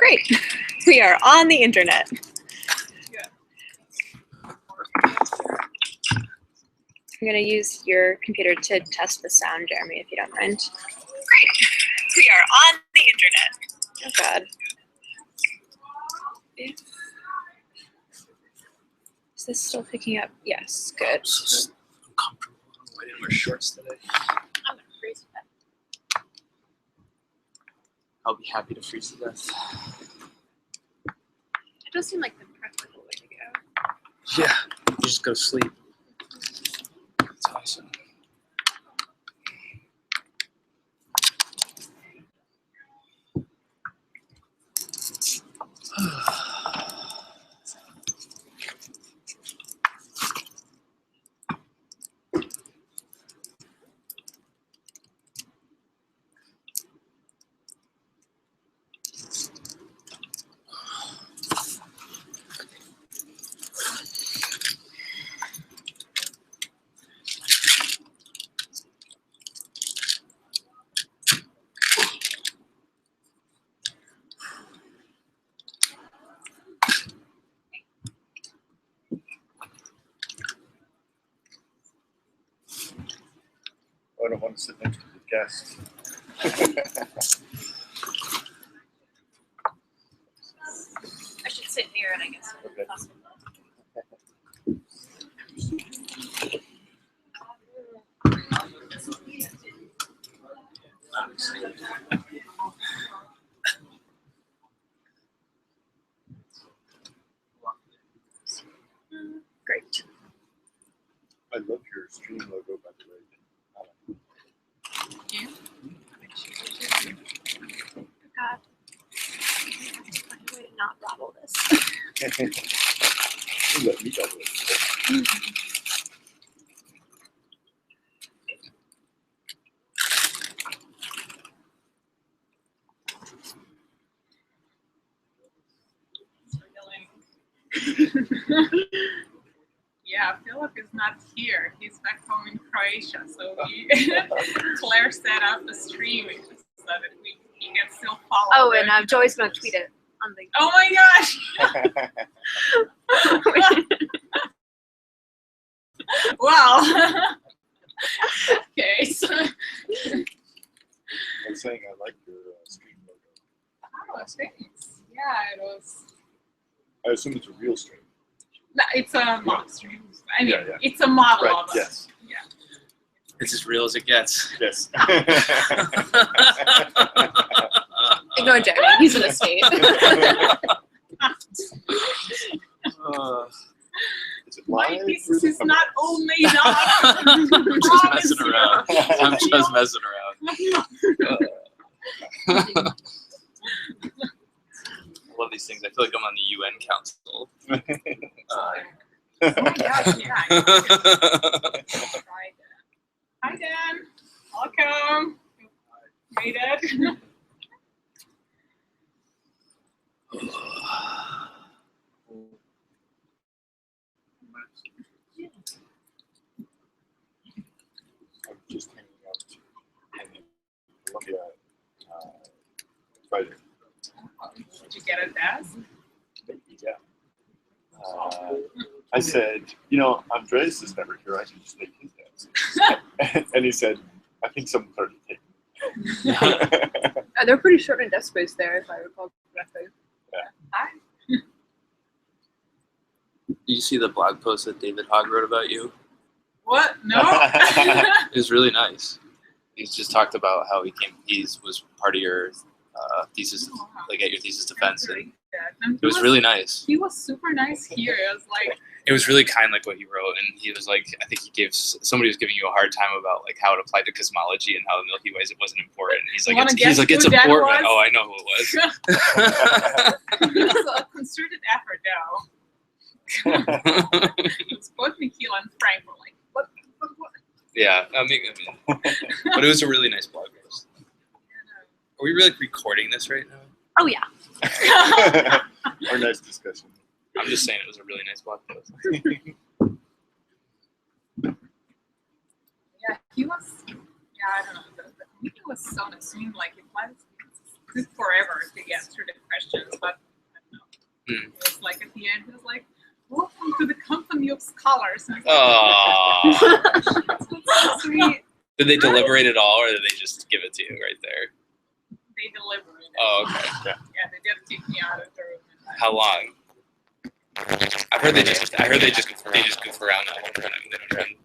Great. We are on the internet. I'm going to use your computer to test the sound, Jeremy, if you don't mind. Great. We are on the internet. Oh, God. Is this still picking up? Yes, good. I'm so uncomfortable. I didn't wear shorts today. I'm going to freeze to death. I'll be happy to freeze to death. It does seem like the practical way to go. Yeah, you just go to sleep. That's awesome. I don't want to sit next to the guest. I should sit here and I guess. Okay. Great. I love your stream logo, by the way. Yeah. God. Find a way to not bottle this. You let me double it. Yeah, Philip is not here. He's back home in Croatia, so Claire set up the stream so that he can still follow. Oh, and Joey's going to tweet it on the. Oh my gosh! Wow. Okay, so. I'm saying I like your stream logo. Oh, thanks. Yeah, it was. I assume it's a real stream. No, it's a mock stream. I mean, Yeah. it's a model Right, of it. yes. Yeah. It's as real as it gets. Yes. Ignore Jeremy. He's in a state. Is it My live? thesis is not all made up. I'm just messing around. I'm just messing around. I love these things. I feel like I'm on the UN Council. Oh my gosh, yeah. Hi, Dan. Welcome. Made it. I'm just hanging out in Columbia Friday. Did you get a desk? Yeah. I said, you know, Andreas is never here. I should just take his desk. And he said, I think someone's already taken it. They're pretty short in desk space there, if I recall correctly. Yeah. Hi. Did you see the blog post that David Hogg wrote about you? What? No? It was really nice. He just talked about how he was part of your thesis, like at your thesis defense, and it was really nice. He was super nice here. It was like, It was really kind, like what he wrote, and he was like, I think somebody was giving you a hard time about like how it applied to cosmology and how the Milky Way wasn't important. And he's like, Wanna it's guess it's who that important. was? Oh, I know who it was. it was a concerted effort, though. It was both Nikhil and Frank were like, what? Yeah, I mean, but it was a really nice blog post. Are we really recording this right now? Oh, yeah. Our nice discussion. I'm just saying it was a really nice blog post. Yeah, he was, yeah, I don't know. The meeting was so nice. I mean, like, it was took forever to get through the questions, but I don't know. Hmm. It was like at the end, it was like, "Welcome to the company of scholars." And Oh. so sweet. Did they deliberate it all, or did they just give it to you right there? They delivered it. Oh, okay. Yeah, they did kick me out of the room. How long? I heard they just goof around the whole time. They don't even.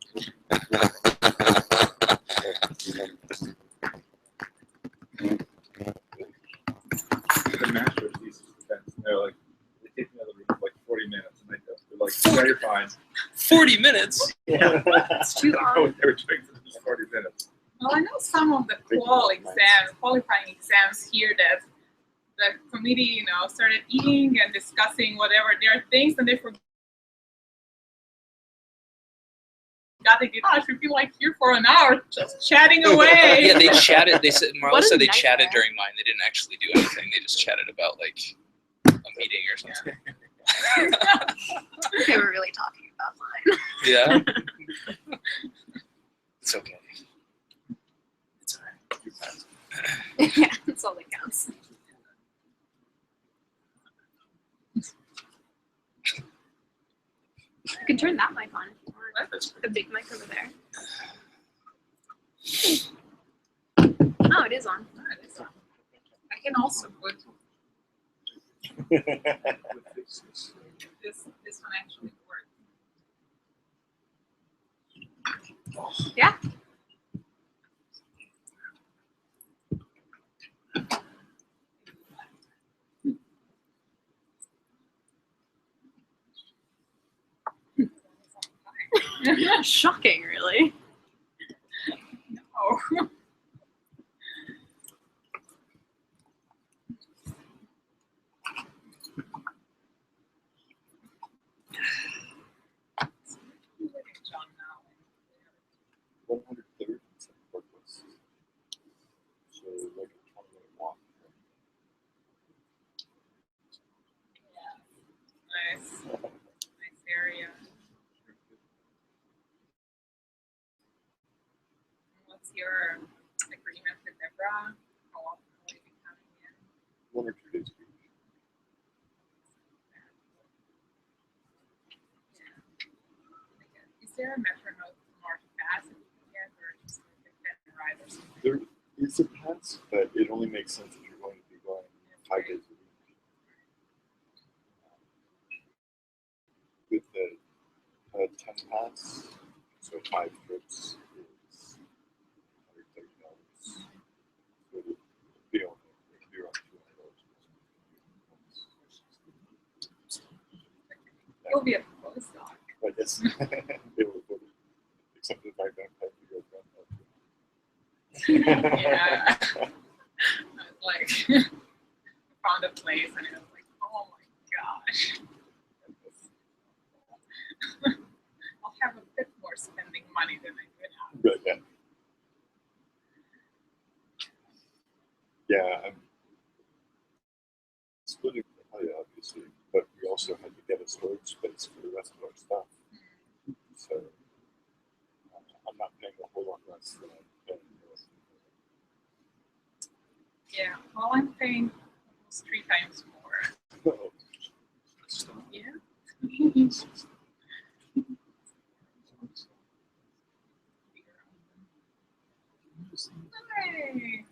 The master's thesis defense, they're like, they take me out of the room for like 40 minutes, and they're like, yeah, you're fine. 40 minutes? Yeah. It's too They long. were trying to just 40 minutes. Well, I know some of the qualifying exams here that the committee, started eating and discussing whatever their things, and they forgot they did. Gosh, we've been like here for an hour just chatting away. Yeah, they chatted. They said What Marla a said they nightmare. chatted during mine. They didn't actually do anything. They just chatted about like a meeting or something. They were really talking about mine. Yeah. It's okay. It's alright. Yeah, that's all that counts. You can turn that mic on if you want. The big mic over there. Oh, it is on. I can also put this one actually works. Yeah. Shocking, really. No. John now. 130 workless. So like a 20-minute walk. Nice. Nice area. What's your agreement with Deborah? How often will you be coming in? 1 or 2 days a week. Is there a metronome more capacity yet, or just like a ride or something? There is a pass, but it only makes sense if you're going to be going 5 days a week. With the 10 pass, so 5 trips is $130. So it would be around $200. You'll be a postdoc. But yes, they will put it, except for the fact that I have to go Yeah. Like, found a place and it was like, oh my gosh. I'll have a bit more spending money than I could have. But yeah. Yeah, I'm splitting the money, obviously, but we also had to get a storage space for the rest of our stuff. So I'm not paying a whole lot less than I'm paying. Yeah, well, I'm paying almost 3 times more. Oh. Yeah. Hey.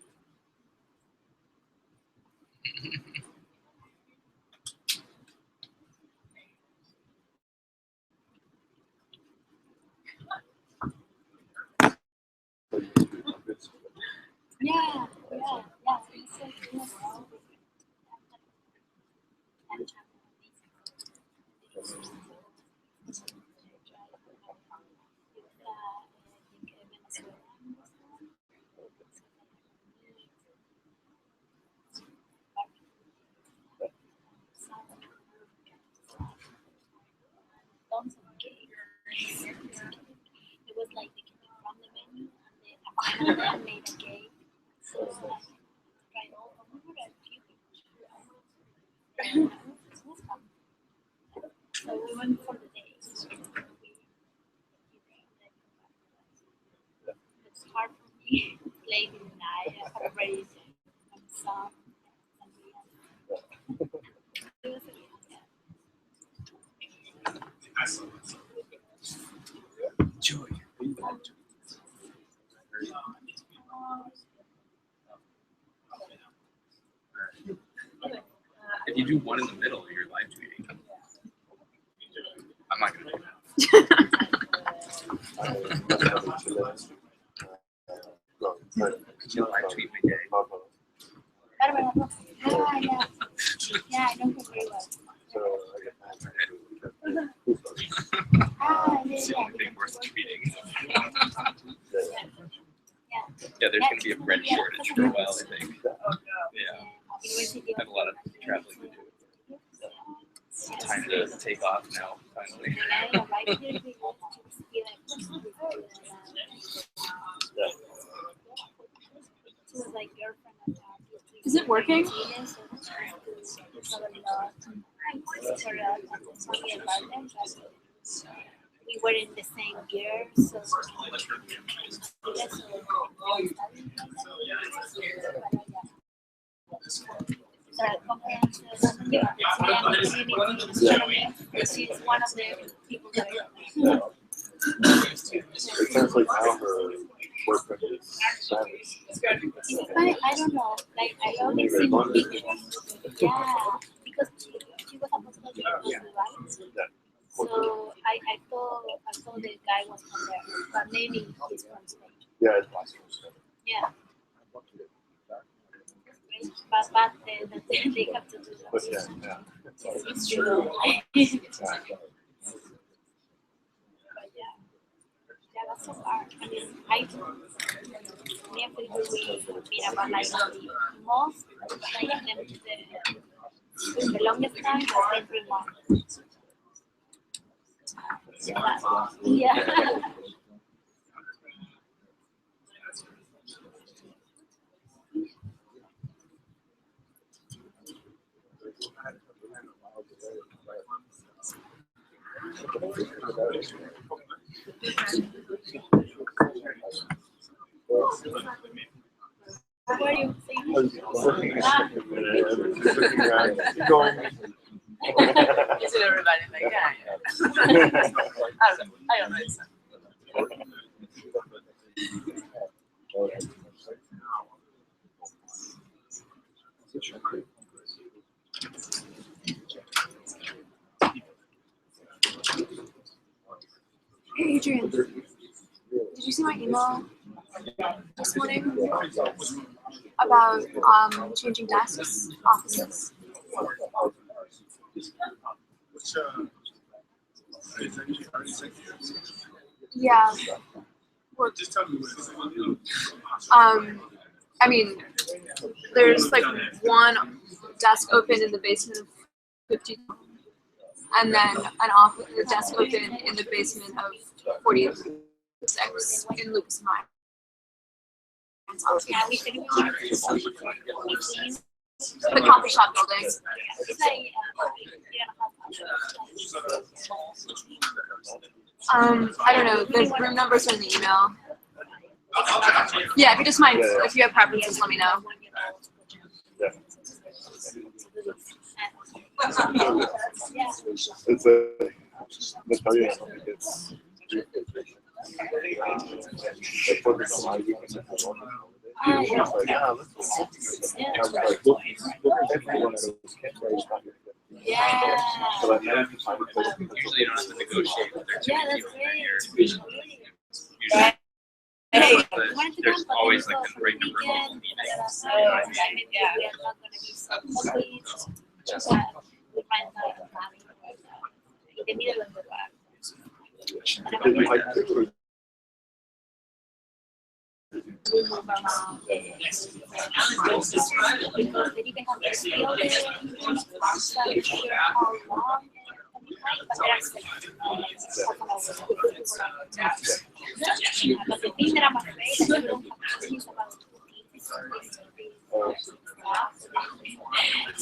Yeah. It was like they came from the menu and they made a cake. So it's like tried all of them and a few people. It was fun. So we went for the day. It's hard for me late in the night. I have already done some. Joy. If you do one in the middle, you're live tweeting. I'm not gonna do that. Could you live tweet my day? Yeah, I know her very well. It's the only thing worth tweeting. Yeah, there's going to be a bread shortage for a while, I think. Yeah, I have a lot of traveling to do. It's time to take off now, finally. Is it working? We were in the same year, so she's one of the people that It sounds like now her boyfriend is Spanish. I don't know. Like I only see pictures. Yeah, because she was supposed to be right? So I thought the guy was from there, but maybe he's from Spain. Yeah, it's possible. Yeah. But they have to do that. But yeah, yeah. It's true. Yeah, that's so hard. I mean, me and Felipe, we meet about like the most, like the longest time has been 3 months. Yeah. What are you saying? Keep going. Is it everybody like that? I don't know. Hey Adrian, did you see my email this morning about changing desks, offices? Yeah. Well, I mean, there's like one desk open in the basement of 50, and then a desk open in the basement of 46 in Lucas Mine. The coffee shop building. I don't know. The room numbers are in the email. Yeah, if you just mind, if you have preferences, let me know. It's Natalia, I think it's Yeah. Usually you don't have to negotiate with their two That's people great. usually, Hey, there's always like a break and removal meeting.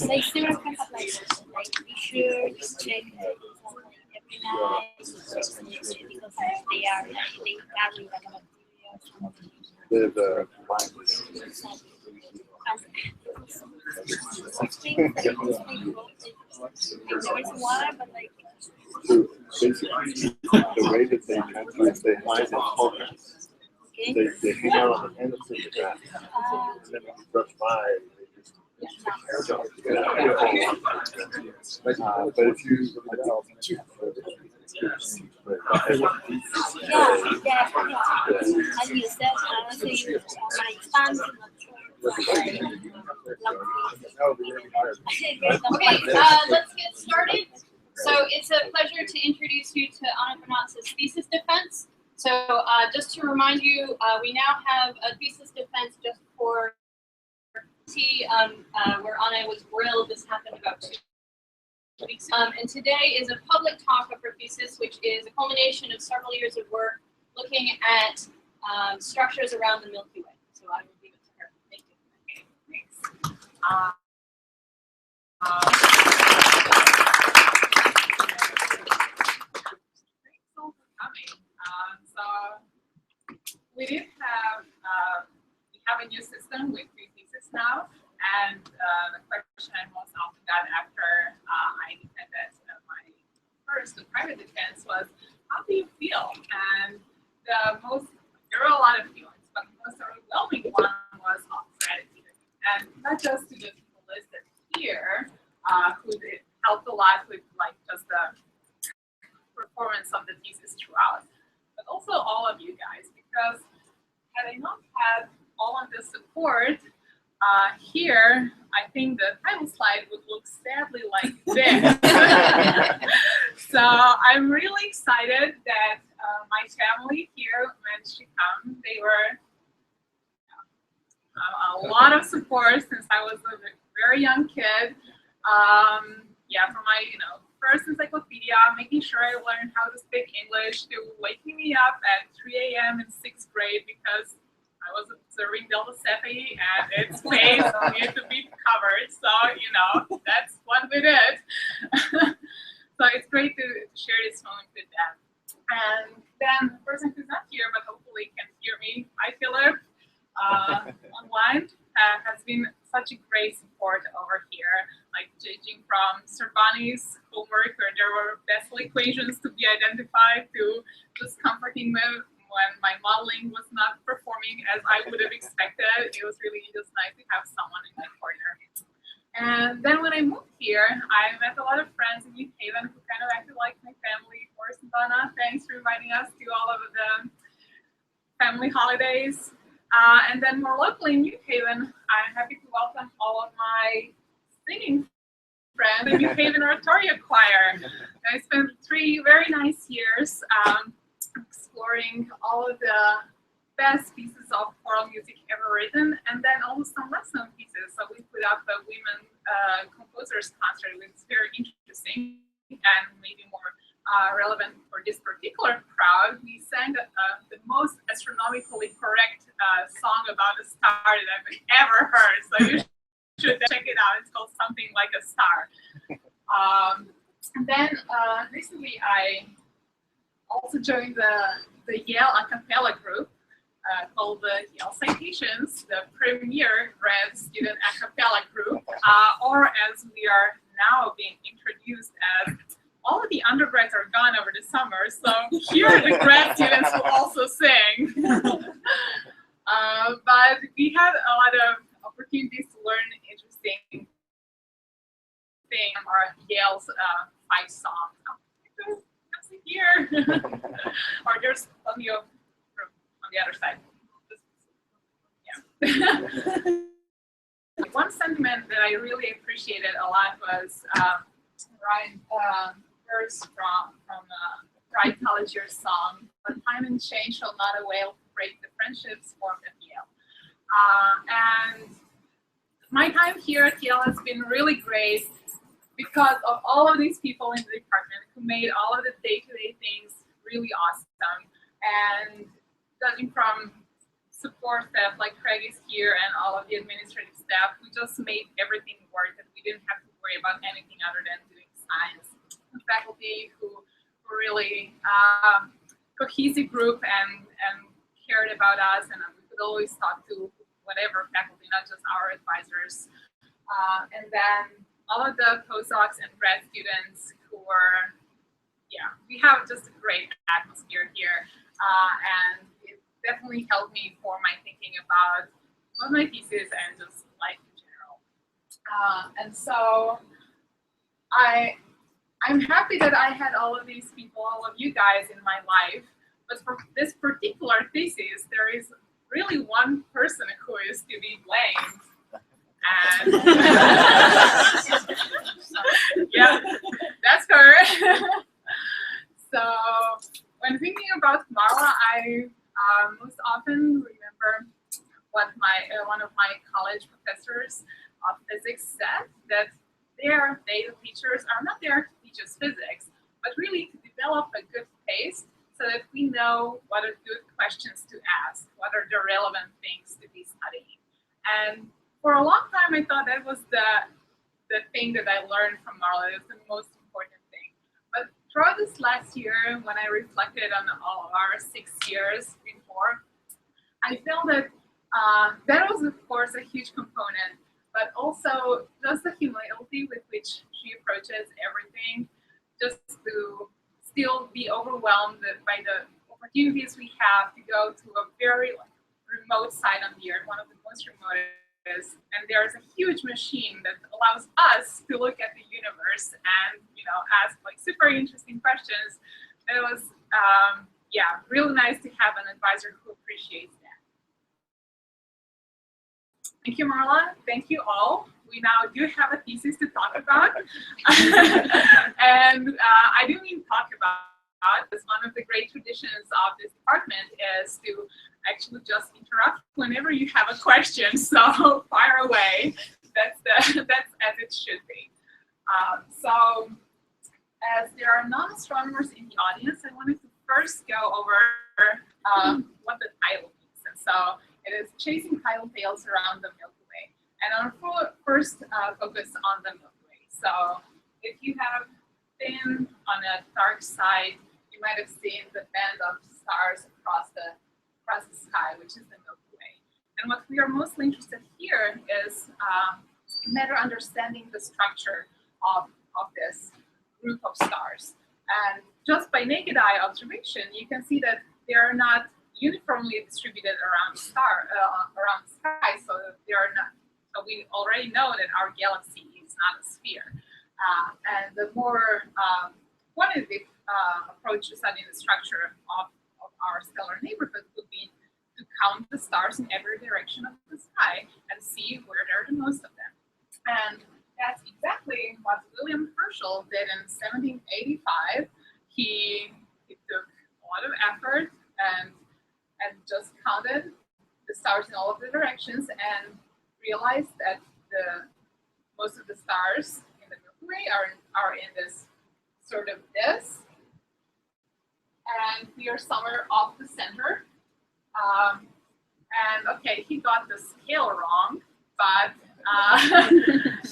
Like several kinds of like be sure to check every night because they carry like the things that you think there is water, but like basically, the way that they hide in pockets, they hang out on the end of the grass. And then when you brush by, they just but if you and you said so you my son's Okay, let's get started. So it's a pleasure to introduce you to Ana Bonaca's thesis defense. So just to remind you, we now have a thesis defense just for where Ana was grilled. This happened about 2 weeks ago. And today is a public talk of her thesis, which is a culmination of several years of work looking at structures around the Milky Way. So I will leave it to her. Thank you. Okay, thanks. Thanks all for coming. So we did have we have a new system with 3 theses now, and the question I most often got after I defended my first private defense was, how do you feel? And there were a lot of feelings, but the most overwhelming one was gratitude, and not just to the people listed here, who helped a lot with like just the performance of the thesis throughout, but also all of you guys, because had I not had all of the support here, I think the title slide would look sadly like this. So I'm really excited that my family here managed to come. They were a lot of support since I was a very young kid. Yeah, from my first encyclopedia, making sure I learned how to speak English, to waking me up at 3 a.m. in 6th grade because I was observing Delta Cephei and its face needed to be covered. So, that's what we did. So it's great to share this moment with them. And then the person who's not here, but hopefully can hear me, hi Philip, online, has been such a great support over here, like judging from Sorbonne's homework where there were Bessel equations to be identified to just comforting me when my modeling was not performing as I would have expected. It was really just nice to have someone in my corner. And then when I moved here, I met a lot of friends in New Haven who kind of acted like my family. Of course, Donna, thanks for inviting us to all of the family holidays. And then more locally in New Haven, I'm happy to welcome all of my singing friends in New Haven Oratorio Choir. I spent 3 very nice years exploring all of the best pieces of choral music ever written, and then also some less known pieces. So we put up a women composers concert, which is very interesting and maybe more relevant for this particular crowd. We sang the most astronomically correct song about a star that I've ever heard. So you should check it out. It's called Something Like a Star. And then recently I also joined the Yale a cappella group called the Yale Citations, the premier grad student a cappella group, or as we are now being introduced as, all of the undergrads are gone over the summer, so here are the grad students who also sing. But we had a lot of opportunities to learn interesting things from our Yale's 5 songs. Here, or there's plenty of room on the other side. Yeah. One sentiment that I really appreciated a lot was Ryan verse from Pride College Year song, "But time and change shall not avail to break the friendships formed at Yale." And my time here at Yale has been really great, because of all of these people in the department who made all of the day-to-day things really awesome. And judging from support staff like Craig is here and all of the administrative staff who just made everything work, and we didn't have to worry about anything other than doing science. The faculty who were really cohesive group and cared about us, and we could always talk to whatever faculty, not just our advisors. And then all of the postdocs and grad students who were, we have just a great atmosphere here, and it definitely helped me for my thinking about my thesis and just life in general. And so I'm happy that I had all of these people, all of you guys in my life. But for this particular thesis, there is really one person who is to be blamed. And yeah, that's her. So when thinking about Marla, I most often remember what one of my college professors of physics said, that their data teachers are not there to teach us physics, but really to develop a good taste so that we know what are good questions to ask, what are the relevant things to be studying. And for a long time, I thought that was the thing that I learned from Marla. It was the most important thing. But throughout this last year, when I reflected on all of our 6 years before, I felt that that was, of course, a huge component, but also just the humility with which she approaches everything, just to still be overwhelmed by the opportunities we have to go to a very remote side on the Earth, one of the most remotest, and there's a huge machine that allows us to look at the universe and ask super interesting questions. It was really nice to have an advisor who appreciates that. Thank you, Marla. Thank you all. We now do have a thesis to talk about. And I do mean talk about, because one of the great traditions of this department is to actually just interrupt whenever you have a question. So fire away. That's as it should be. So as there are non-astronomers in the audience, I wanted to first go over what the title means. And so it is Chasing Tidal Tales Around the Milky Way. And I'll first focus on the Milky Way. So if you have been on a dark side, you might have seen the band of stars across the sky, which is the Milky Way. And what we are mostly interested here is better understanding the structure of this group of stars. And just by naked eye observation, you can see that they are not uniformly distributed around the sky, so they are not. So we already know that our galaxy is not a sphere. And the more quantitative approach to studying the structure of our stellar neighborhood would be to count the stars in every direction of the sky and see where there are the most of them. And that's exactly what William Herschel did in 1785. He took a lot of effort and just counted the stars in all of the directions and realized that most of the stars in the Milky Way are in this sort of this, and we are somewhere off the center. And okay, he got the scale wrong, but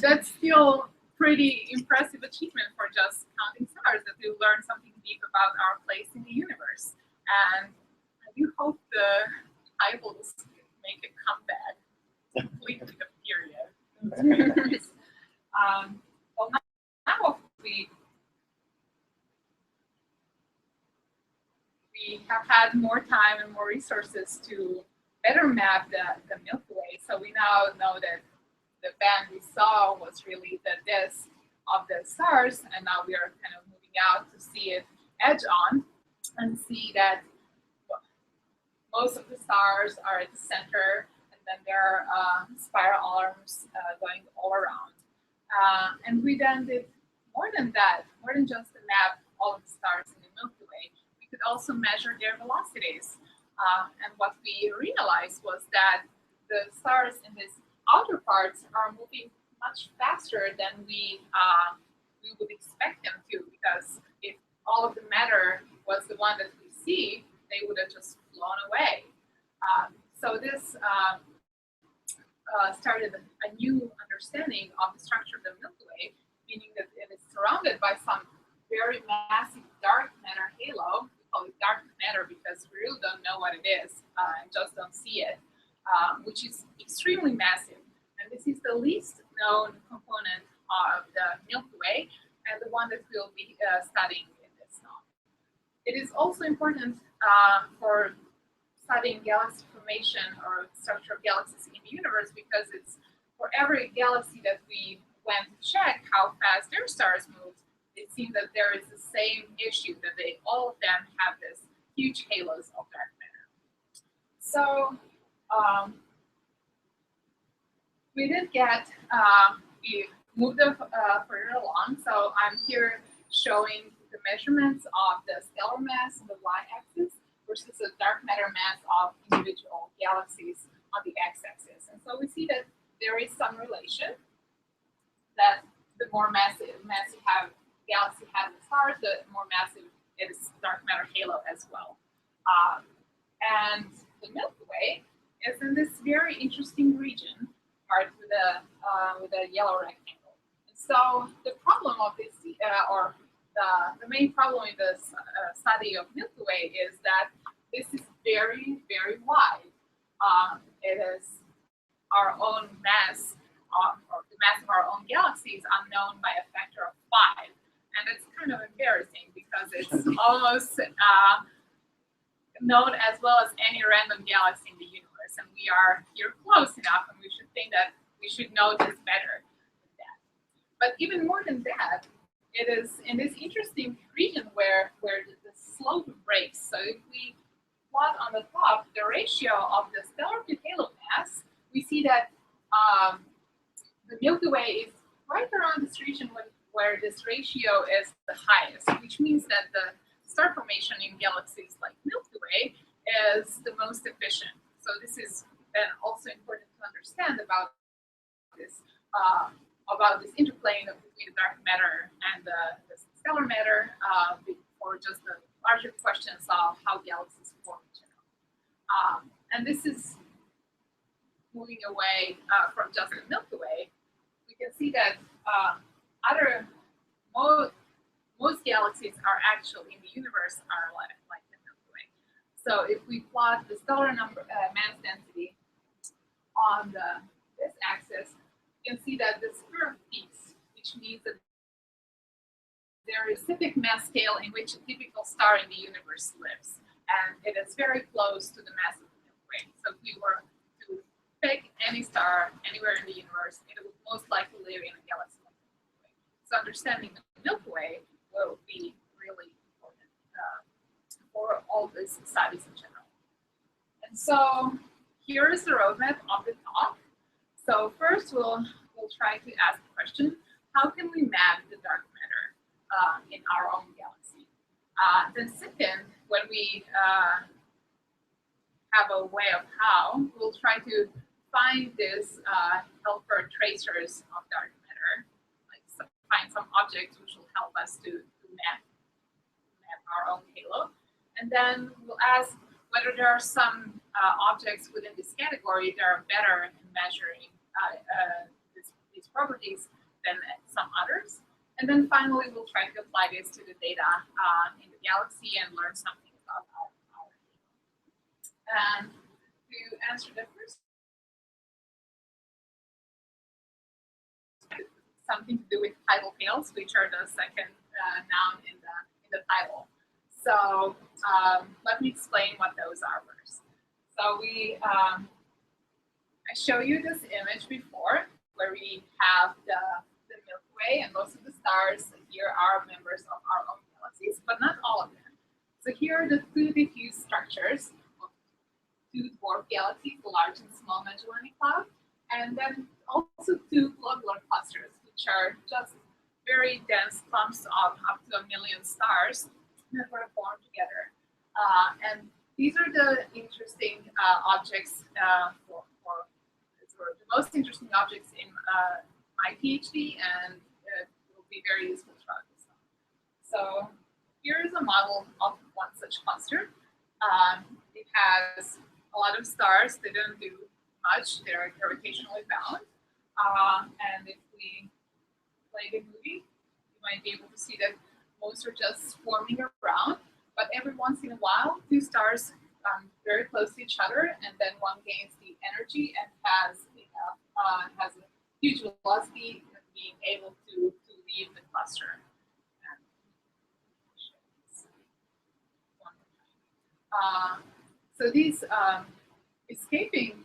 that's still pretty impressive achievement for just counting stars, that we learn something deep about our place in the universe. And I do hope the Tidals make a comeback, completely the period. Well, now we have had more time and more resources to better map the Milky Way. So we now know that the band we saw was really the disk of the stars, and now we are kind of moving out to see it edge on and see that most of the stars are at the center, and then there are spiral arms going all around. And we then did more than that, more than just to map all of the stars in the Milky Way. We could also measure their velocities. And what we realized was that the stars in these outer parts are moving much faster than we would expect them to, because if all of the matter was the one that we see, they would have just flown away. So this started a new understanding of the structure of the Milky Way, meaning that it is surrounded by some very massive dark matter halo. We call it dark matter because we really don't know what it is and just don't see it, which is extremely massive. And this is the least known component of the Milky Way, and the one that we'll be studying in this talk. It is also important for studying galaxy formation or structure of galaxies in the universe, because it's for every galaxy that we went to check how fast their stars moved, it seems that there is the same issue, that all of them have this huge halos of dark matter. So we did get, we moved them further along. So I'm here showing the measurements of the stellar mass on the y-axis versus the dark matter mass of individual galaxies on the x-axis. And so we see that there is some relation, that the more massive galaxy has the stars, the more massive its dark matter halo as well. And the Milky Way is in this very interesting region, marked with a yellow rectangle. And so the problem of this, or the main problem in this study of Milky Way is that this is very, very wide. It is our own mass, or the mass of our own galaxy is unknown by a factor of 5. And it's kind of embarrassing because it's almost known as well as any random galaxy in the universe. And we are here close enough, and we should think that we should know this better than that. But even more than that, it is in this interesting region where the slope breaks. So if we plot on the top the ratio of the stellar to halo mass, we see that the Milky Way is right around this region where this ratio is the highest, which means that the star formation in galaxies like Milky Way is the most efficient. So this is also important to understand about this interplay between the dark matter and the stellar matter, or just the larger questions of how galaxies form in general. And this is moving away from just the Milky Way. We can see that most galaxies are actually in the universe are like the Milky Way. So if we plot the stellar mass density on this axis, you can see that this curve peaks, which means that there is a specific mass scale in which a typical star in the universe lives, and it is very close to the mass of the Milky Way. So if we were to pick any star anywhere in the universe, it would most likely live in a galaxy like the Milky Way. So understanding the Milky Way will be really important for all these studies in general. And so here is the roadmap of the talk. So first we'll try to ask the question, how can we map the dark matter in our own galaxy? Then second, when we have a way of how, we'll try to find these helper tracers of dark matter, like find some objects which will help us to map our own halo. And then we'll ask whether there are some objects within this category that are better in measuring these properties than some others. And then finally, we'll try to apply this to the data in the galaxy and learn something about our halo. And to answer the first, something to do with tidal halos, which are the second noun in the title. So let me explain what those are first. So I show you this image before, where we have the Milky Way and most of the stars here are members of our own galaxies, but not all of them. So here are the two diffuse structures of two dwarf galaxies, the Large and Small Magellanic Cloud, and then also two globular clusters, which are just very dense clumps of up to 1 million stars that were formed together. And these are the interesting objects for the most interesting objects in my PhD, and it will be very useful throughout this talk. So here is a model of one such cluster. It has a lot of stars. They don't do much. They're gravitationally bound. And if we play the movie, you might be able to see that most are just swarming around. But every once in a while, two stars very close to each other, and then one gains the energy and has a huge velocity, being able to leave the cluster. So these escaping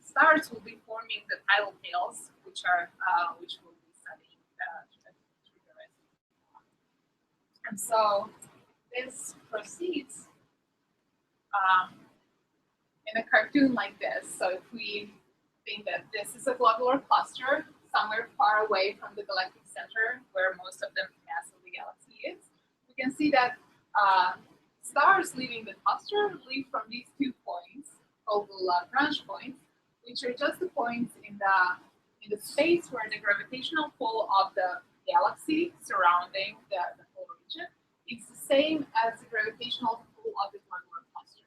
stars will be forming the tidal tails, which we'll be studying through the rest. And so this proceeds in a cartoon like this. So if we think that this is a globular cluster somewhere far away from the galactic center, where most of the mass of the galaxy is, we can see that stars leaving the cluster leave from these 2 points called the Lagrange points, which are just the points in the space where the gravitational pull of the galaxy surrounding the whole region is the same as the gravitational pull of the globular cluster.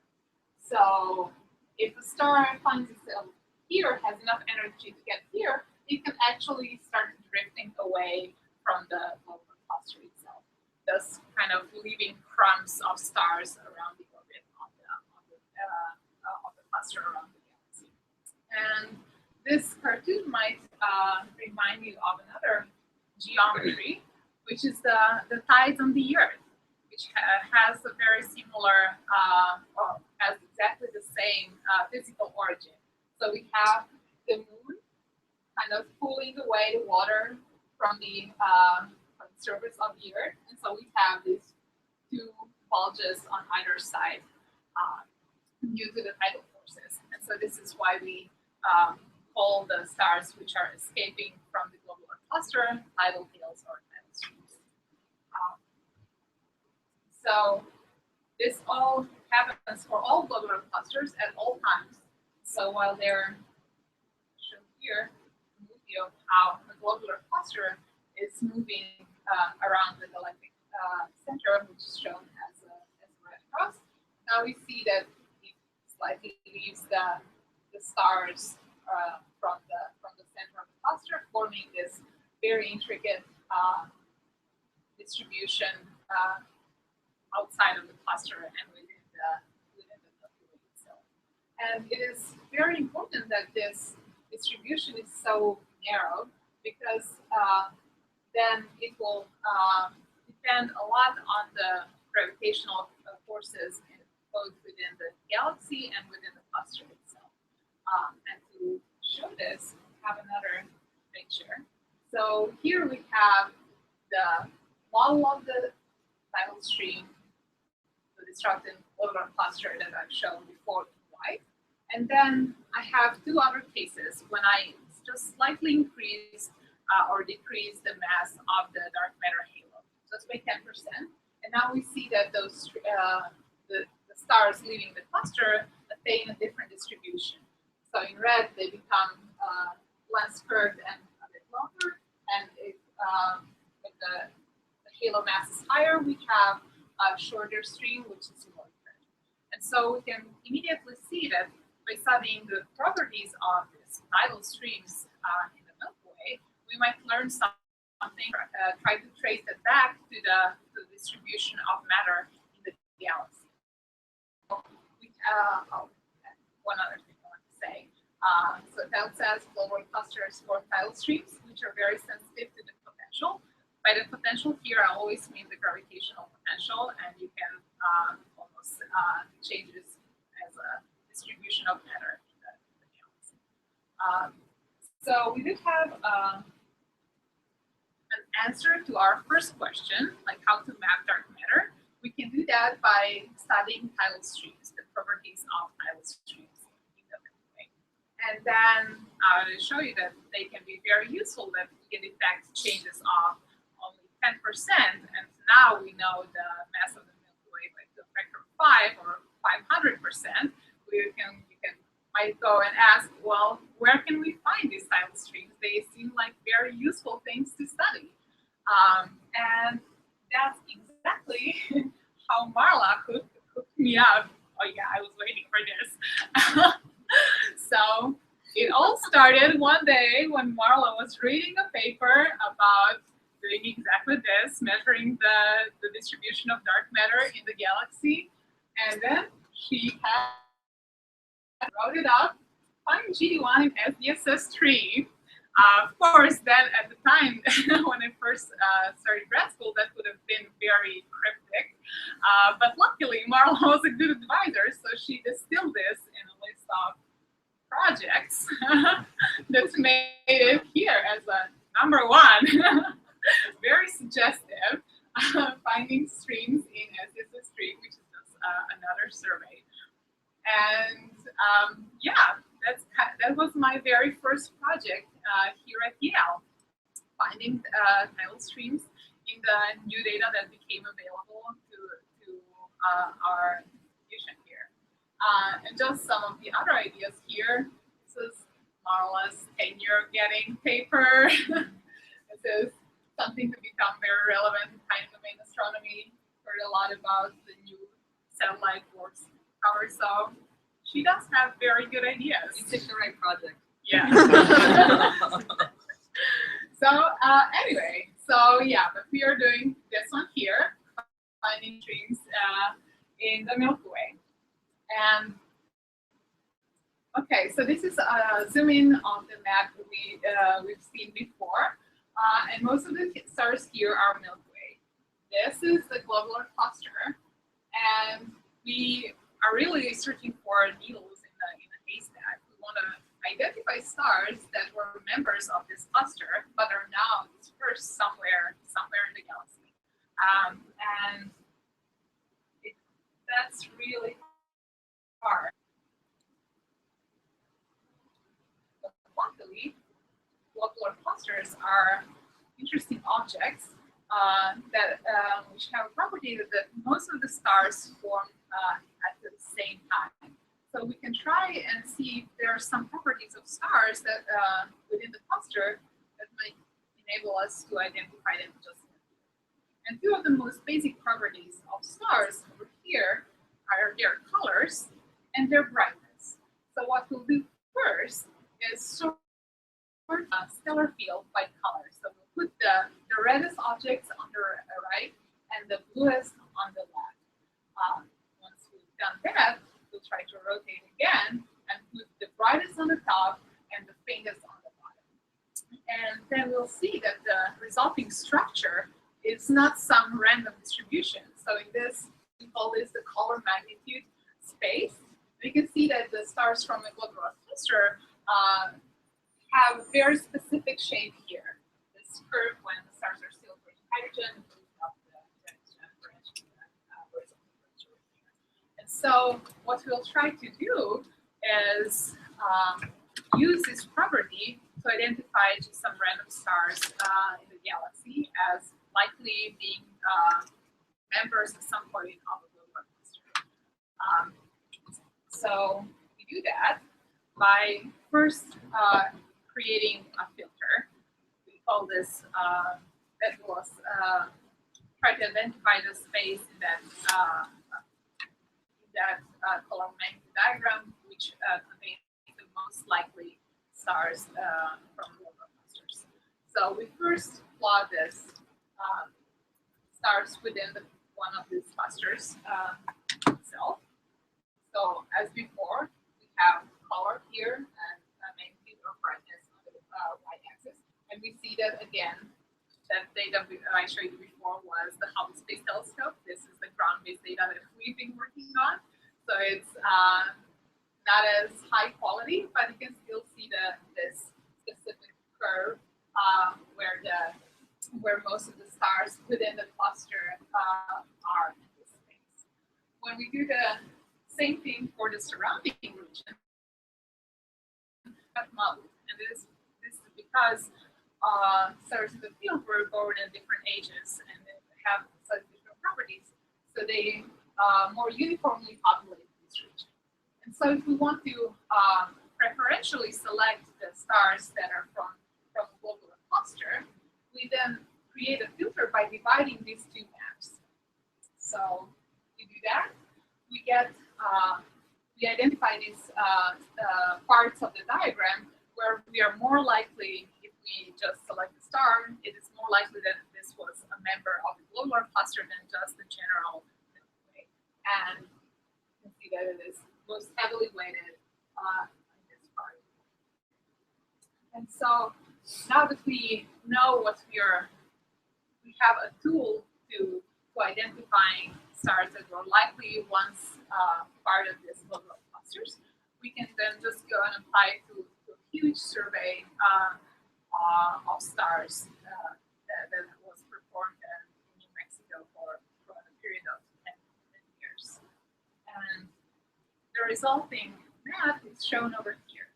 So if a star finds itself here, has enough energy to get here, it can actually start drifting away from the globular cluster itself, thus kind of leaving crumbs of stars around the orbit of the cluster around the galaxy. And this cartoon might remind you of another geometry, which is the tides on the Earth, which has a very similar, or has exactly the same physical origin. So we have the moon kind of pulling away the water from the surface of the Earth, and so we have these 2 bulges on either side due to the tidal forces. And so this is why we call the stars which are escaping from the globular cluster tidal tails or tidal streams. So this all happens for all globular clusters at all times. So while they're shown here, a movie of how the globular cluster is moving around the galactic center, which is shown as a red cross. Now we see that it slightly leaves the stars from the center of the cluster, forming this very intricate distribution outside of the cluster and within the Milky Way itself. And it is very important that this distribution is so narrow, because then it will depend a lot on the gravitational forces both within the galaxy and within the cluster itself. And to show this, we have another picture. So here we have the model of the tidal stream, the disrupted globular cluster that I've shown before in white. And then I have 2 other cases when I just slightly increase or decrease the mass of the dark matter halo, just by 10%. And now we see that those the stars leaving the cluster attain a different distribution. So in red, they become less curved and a bit longer. And if the halo mass is higher, we have a shorter stream, which is more curved. And so we can immediately see that by studying the properties of these tidal streams in the Milky Way, we might learn something, try to trace it back to the distribution of matter in the galaxy. One other thing I want to say. So Tidal says globular clusters form tidal streams, which are very sensitive to the potential. By the potential here, I always mean the gravitational potential, and you can almost change this as a distribution of matter in the galaxy. So we did have an answer to our first question, like how to map dark matter. We can do that by studying tidal streams, the properties of tidal streams in the Milky Way. And then I will show you that they can be very useful, that we can detect changes of only 10%. And now we know the mass of the Milky Way by the factor of 5 or 500%. You might go and ask, well, where can we find these tidal streams? They seem like very useful things to study. And that's exactly how Marla hooked me up. Oh yeah, I was waiting for this. So it all started one day when Marla was reading a paper about doing exactly this, measuring the distribution of dark matter in the galaxy. And then she wrote it up, find GD1 in SDSS3. Of course, then at the time when I first started grad school, that would have been very cryptic. But luckily, Marla was a good advisor, so she distilled this in a list of projects that's made it here as a number one. Very suggestive. Finding streams in Thesis stream, which is just another survey. And yeah, that was my very first project here at Yale, finding tidal streams in the new data that became available to our institution here. And just some of the other ideas here. This is Marla's 10-year getting paper. This is something to become very relevant in time domain astronomy. Heard a lot about the new satellite works power, so she does have very good ideas. You picked the right project. Yeah. So anyway, so yeah, but we are doing this one here, finding streams in the Milky Way. And okay, so this is a zoom in on the map we've seen before. And most of the stars here are Milky Way. This is the globular cluster, and we are really searching for needles in the haystack. We want to identify stars that were members of this cluster, but are now dispersed somewhere in the galaxy. And that's really hard. But luckily, globular clusters are interesting objects which have a property that most of the stars form at the same time. So we can try and see if there are some properties of stars that within the cluster that might enable us to identify them just. And two of the most basic properties of stars over here are their colors and their brightness. So what we'll do first is sort a stellar field by color. So we'll put the reddest objects on the right and the bluest on the left. Once we've done that, we'll try to rotate again and put the brightest on the top and the faintest on the bottom. And then we'll see that the resulting structure is not some random distribution. So in this, we call this the color magnitude space. You can see that the stars from a globular cluster have a very specific shape here. This curve when the stars are still breaking hydrogen, up the branch and so what we'll try to do is use this property to identify just some random stars in the galaxy as likely being members at some point of the globular cluster. So we do that by first creating a filter. We call this that was try to identify the space in that color magnitude diagram, which contains the most likely stars from globular clusters. So we first plot this stars within one of these clusters itself. So as before, we have color here and magnitude or brightness on the y-axis, and we see that again. That data I showed you before was the Hubble Space Telescope. This is the ground-based data that we've been working on. So it's not as high quality, but you can still see this specific curve where most of the stars within the cluster are in this space. When we do the same thing for the surrounding region, and this is because stars in the field were born at different ages and they have such different properties, so they more uniformly populate this region. And so if we want to preferentially select the stars that are from a globular cluster, we then create a filter by dividing these two maps. So we do that, we get we identify these parts of the diagram where we are more likely, if we just select the star, it is more likely that this was a member of the globular cluster than just the general Milky Way. And you can see that it is most heavily weighted in this part. And so now that we know what we have a tool to identifying stars that were likely once part of these global clusters, we can then just go and apply to a huge survey of stars that was performed in New Mexico for a period of 10 years. And the resulting map is shown over here.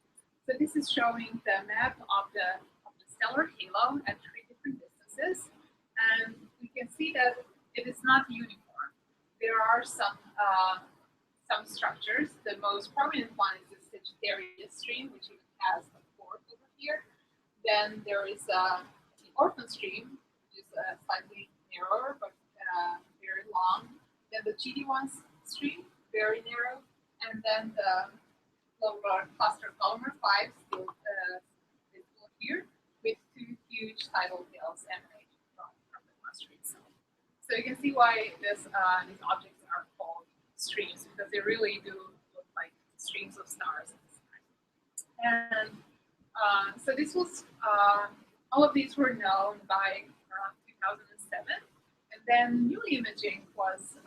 So this is showing the map of the stellar halo at 3 different distances, and we can see that it is not uniform. There are some structures. The most prominent one is the Sagittarius stream, which even has a fork over here. Then there is the Orphan stream, which is slightly narrower but very long. Then the GD1 stream, very narrow, and then the cluster Palomar 5 still visible here, with 2 huge tidal hills emanating from the cluster itself. So you can see why these objects are called streams, because they really do look like streams of stars in the sky. And so this was, all of these were known by around 2007, and then new imaging was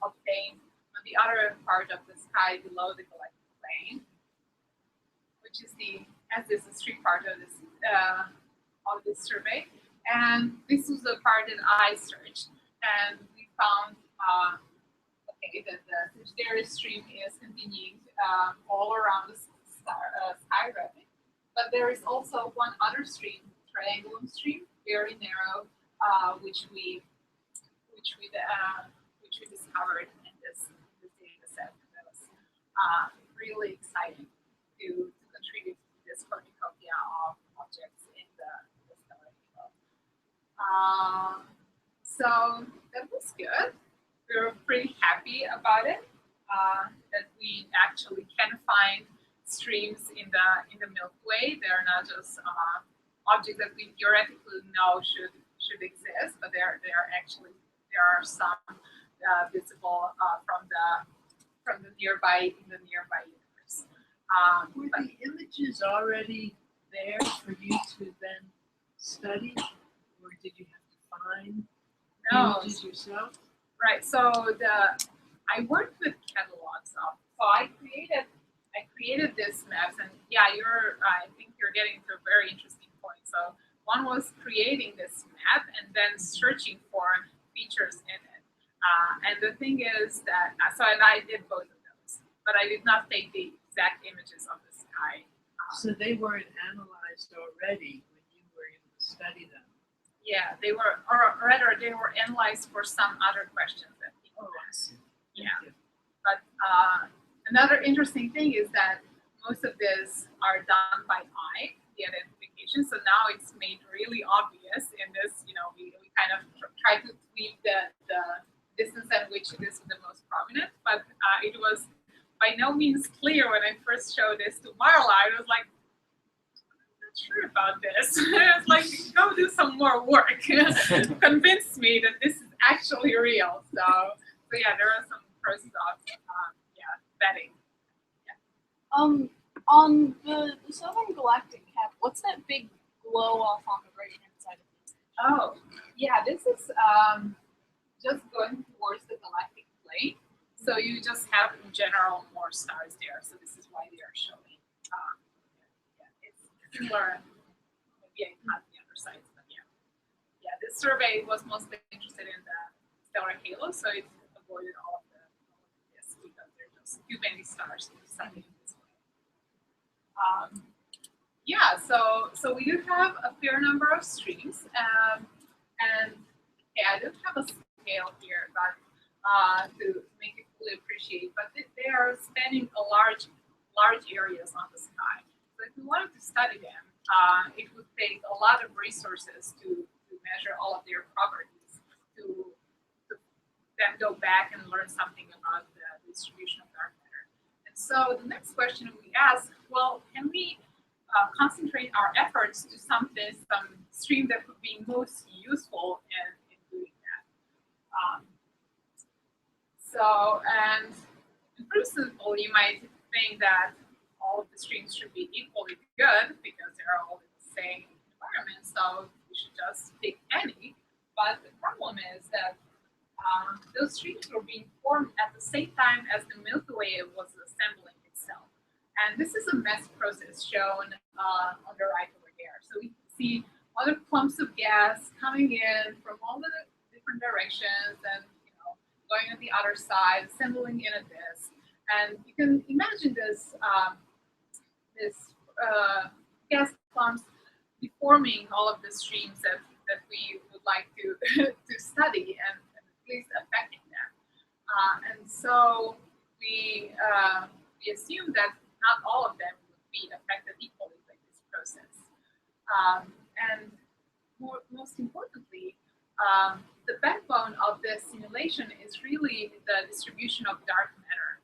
obtained on the other part of the sky below the galactic plane, which is the street part of this survey. And this was the part that I searched, and we found that the Sagittarius stream is continuing all around the sky wrapping. But there is also one other stream, Triangulum stream, very narrow, which we discovered in this data set. That was really exciting to contribute to this cornucopia of objects in the stellar halo. So that was good. We were pretty happy about it, that we actually can find streams in the Milky Way. They're not just objects that we theoretically know should exist, but there are some visible from the nearby universe. Were the images already there for you to then study, or did you have to find images yourself? Right. So I worked with catalogs. So I created this maps, and yeah, I think you're getting to a very interesting point. So one was creating this map and then searching for features in it. And the thing is that, and I did both of those, but I did not take the exact images of the sky. So they weren't analyzed already when you were able to study them? Yeah, they were, or rather, they were analyzed for some other questions that people asked. Yeah, but another interesting thing is that most of these are done by eye, the identification. So now it's made really obvious in this. We kind of try to tweak the distance at which it is the most prominent, but it was by no means clear when I first showed this to Marla. I was like, I'm not sure about this. I was like, go do some more work. Convince me that this is actually real. So yeah, there are some process of betting. Yeah. On the Southern Galactic Cap, what's that big glow off on the right hand side of this? Oh, yeah, this is just going towards the galactic plane. So you just have in general more stars there. So this is why they are showing. It's similar. Maybe not the other sides, but yeah. This survey was mostly interested in the stellar halo, so it avoided all of this because there are just too many stars to study in this way. So we do have a fair number of streams, and I don't have a scale here, but to make it fully appreciate. But they are spanning a large areas on the sky. So if we wanted to study them, it would take a lot of resources to measure all of their properties, to then go back and learn something about the distribution of dark matter. And so the next question we ask, well, can we concentrate our efforts to some stream that would be most useful in doing that? And in principle, you might think that all of the streams should be equally good because they're all in the same environment, so we should just pick any. But the problem is that those streams were being formed at the same time as the Milky Way was assembling itself. And this is a mass process shown on the right over there. So we can see other clumps of gas coming in from all the different directions and going on the other side, assembling in a disk. And you can imagine this gas clumps deforming all of the streams that we would like to to study and at least affecting them. And so we assume that not all of them would be affected equally by this process. And most importantly, the backbone of this simulation is really the distribution of dark matter,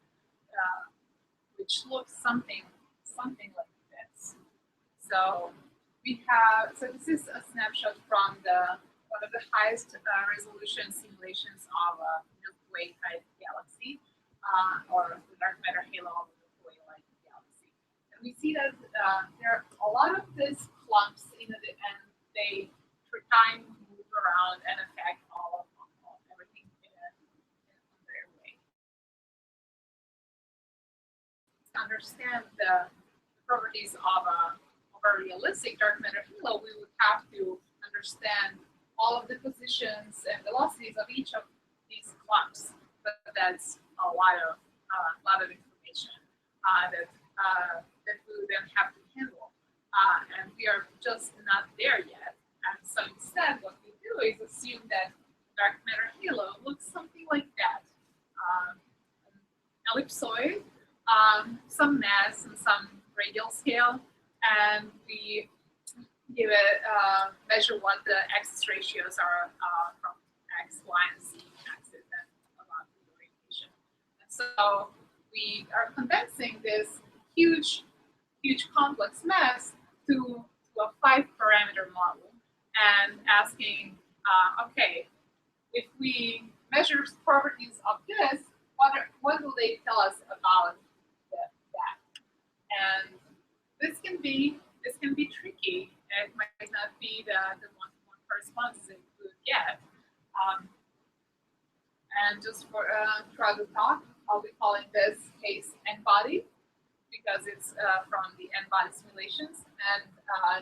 which looks something like this. So this is a snapshot from one of the highest resolution simulations of a Milky Way type galaxy, or the dark matter halo of a Milky Way like galaxy. And we see that there are a lot of these clumps and they through time move around and affect all everything in their way. To understand the properties of a realistic dark matter halo, we would have to understand all of the positions and velocities of each of these clumps. But that's a lot of information that we would then have to handle, and we are just not there yet. And so instead, what we do is assume that dark matter halo looks something like that: an ellipsoid, some mass and some radial scale. And we give it measure what the axis ratios are from X, Y, and Z axis and about the orientation. And so we are condensing this huge complex mass to a 5-parameter model and asking, okay, if we measure properties of this, what will they tell us about that? And this can be tricky, and it might not be the one-to-one correspondence that you would get. And just for throughout the talk, I'll be calling this case N-body because it's from the N-body simulations, and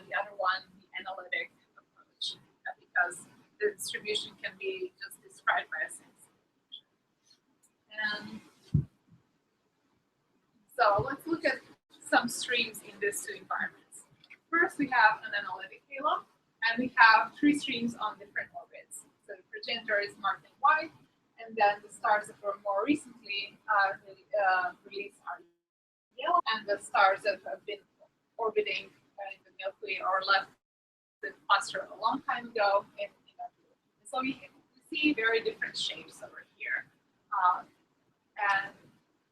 the other one, the analytic approach, because the distribution can be just described by a single simulation. And so let's look at some streams in these two environments. First, we have an analytic halo, and we have 3 streams on different orbits. So the progenitor is marked in white, and then the stars that were more recently released are yellow, and the stars that have been orbiting in the Milky Way or left the cluster a long time ago in blue. So we see very different shapes over here. And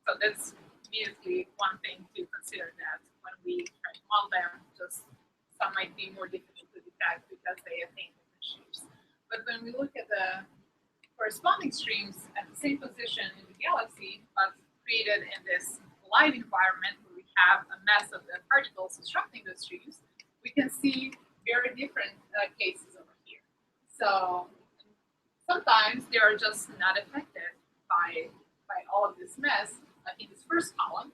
so that's immediately one thing to consider, that when we try to model them, just some might be more difficult to detect because they attain different shapes. But when we look at the corresponding streams at the same position in the galaxy, but created in this light environment where we have a mass of the particles obstructing the streams, we can see very different cases over here. So sometimes they are just not affected by all of this mess, like in this first column,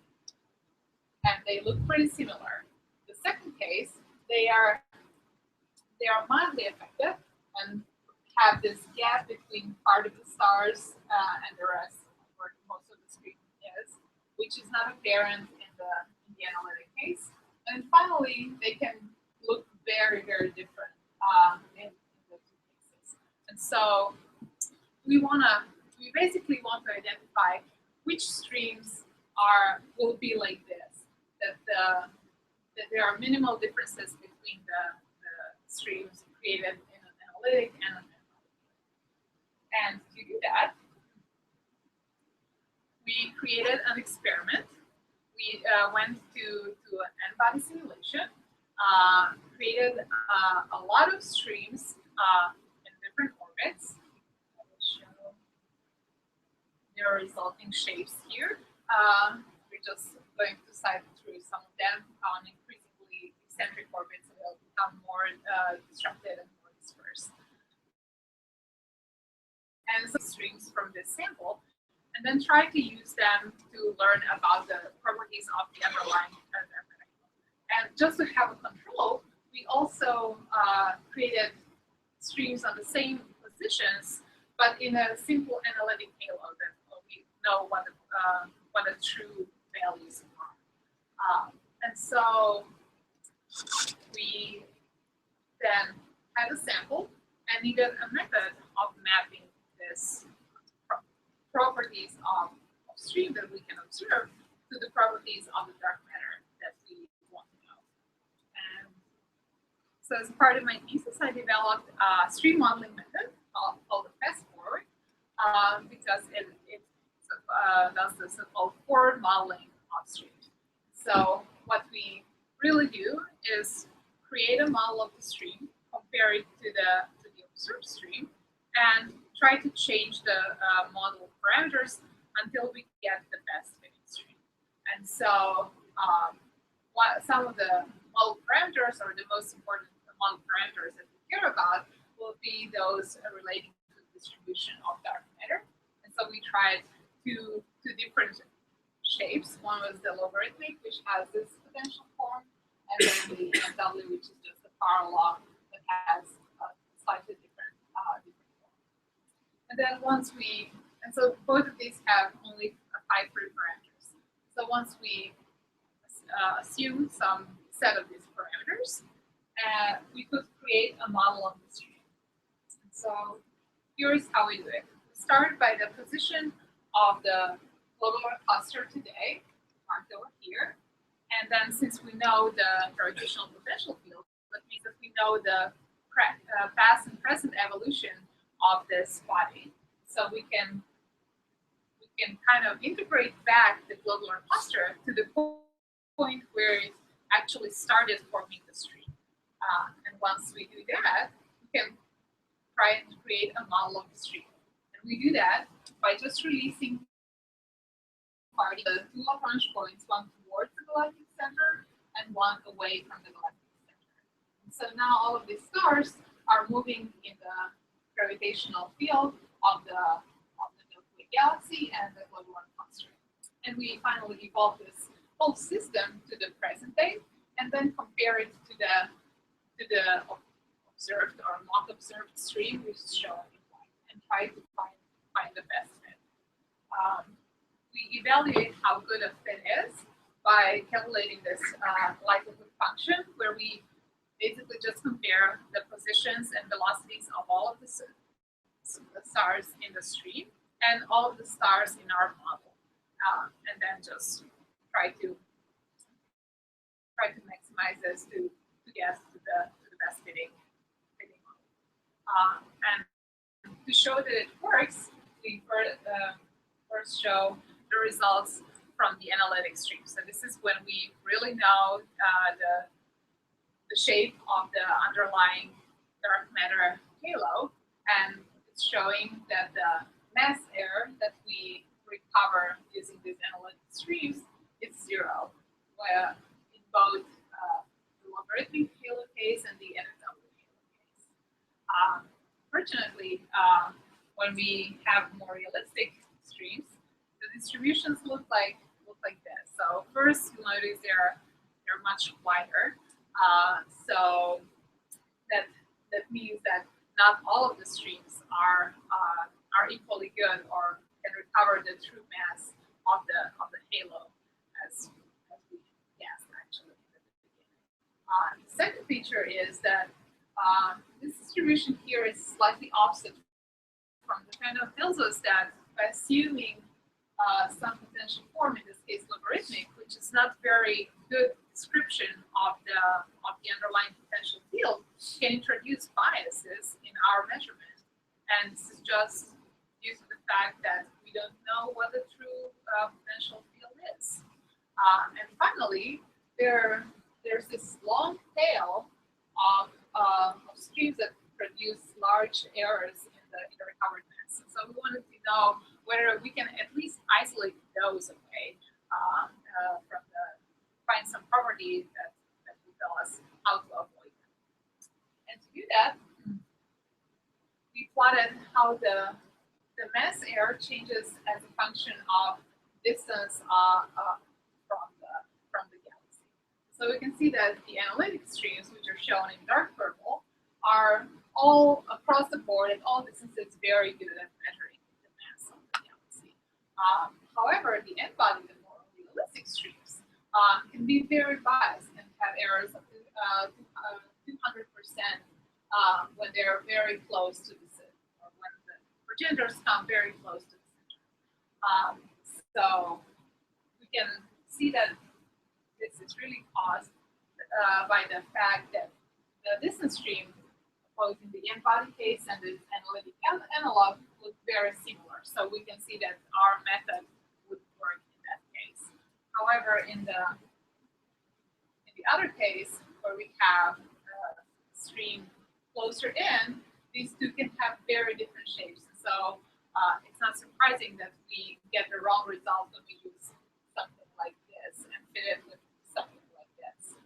and they look pretty similar. The second case, they are mildly affected and have this gap between part of the stars and the rest, where most of the stream is, which is not apparent in the analytic case. And finally, they can look very, very different in the 2 cases. And so we basically want to identify which streams will be like this, that there are minimal differences between the streams created in an analytic and an analytic. And to do that, we created an experiment. We went to an N-body simulation, created a lot of streams in different orbits. I will show their resulting shapes here. We're just going to cycle through some of them on increasingly eccentric orbits, so they'll become more disrupted and more dispersed. and some streams from this sample, and then try to use them to learn about the properties of the underlying matter. And just to have a control, we also created streams on the same positions, but in a simple analytic halo that we know what the true values are. And so we then had a sample and needed a method of mapping this properties of stream that we can observe to the properties of the dark matter that we want to know. And so as part of my thesis, I developed a stream modeling method called the fast forward because it does the so-called forward modeling of streams. So what we really do is create a model of the stream, compare it to the observed stream, and try to change the model parameters until we get the best fitting stream. And so some of the model parameters, or the most important model parameters that we care about, will be those relating to the distribution of dark matter. And so we tried two different shapes. One was the logarithmic, which has this potential form, and then the MW, which is just a power law that has a slightly different form. And then so both of these have only 5 free parameters. So once we assume some set of these parameters, we could create a model of the stream. And so here's how we do it. We start by the position of the globular cluster today, marked over here. And then since we know the gravitational potential field, that means that we know the past and present evolution of this body. So we can kind of integrate back the globular cluster to the point where it actually started forming the stream. And once we do that, we can try and create a model of the stream. And we do that by just releasing the 2 Lagrange points, one towards the galactic center and one away from the galactic center. And so now all of these stars are moving in the gravitational field of the Milky galaxy and the globular cluster. And we finally evolve this whole system to the present day, and then compare it to the observed or not observed stream, which is shown in white, and try to find the best fit. We evaluate how good a fit is by calculating this likelihood function, where we basically just compare the positions and velocities of all of the stars in the stream and all of the stars in our model, and then just try to maximize this to get to the best fitting model. And to show that it works, we first show the results from the analytic stream. So this is when we really know the shape of the underlying dark matter halo, and it's showing that the mass error that we recover using these analytic streams is 0, where in both the logarithmic halo case and the NFW halo case. Fortunately, when we have more realistic streams, the distributions look like this. So first, you'll notice they're much wider. So that means that not all of the streams are equally good or can recover the true mass of the halo as we guessed actually in the beginning. The second feature is that this distribution here is slightly offset from the kind of tells us that by assuming some potential form, in this case logarithmic, which is not very good description of the underlying potential field, can introduce biases in our measurement. And this is just due to the fact that we don't know what the true potential field is. And finally, there's this long tail of streams that produce large errors in the recovered mass. So we wanted to know whether we can at least isolate those away find some property that will tell us how to avoid them. And to do that, we plotted how the mass error changes as a function of distance from the galaxy. So we can see that the analytic streams, which are shown in dark purple, are all across the board at all distances very good at measuring the mass of the galaxy. However, the n-body, the more realistic streams, can be very biased and have errors of 200% when they're very close to the center, or when the progenitors come very close to the center. So we can see that this is really caused by the fact that the distance stream, both in the n-body case and the analytic analog, look very similar. So we can see that our method would work in that case. However, in the other case, where we have stream closer in, these two can have very different shapes. So it's not surprising that we get the wrong result when we use something like this and fit it with something like this.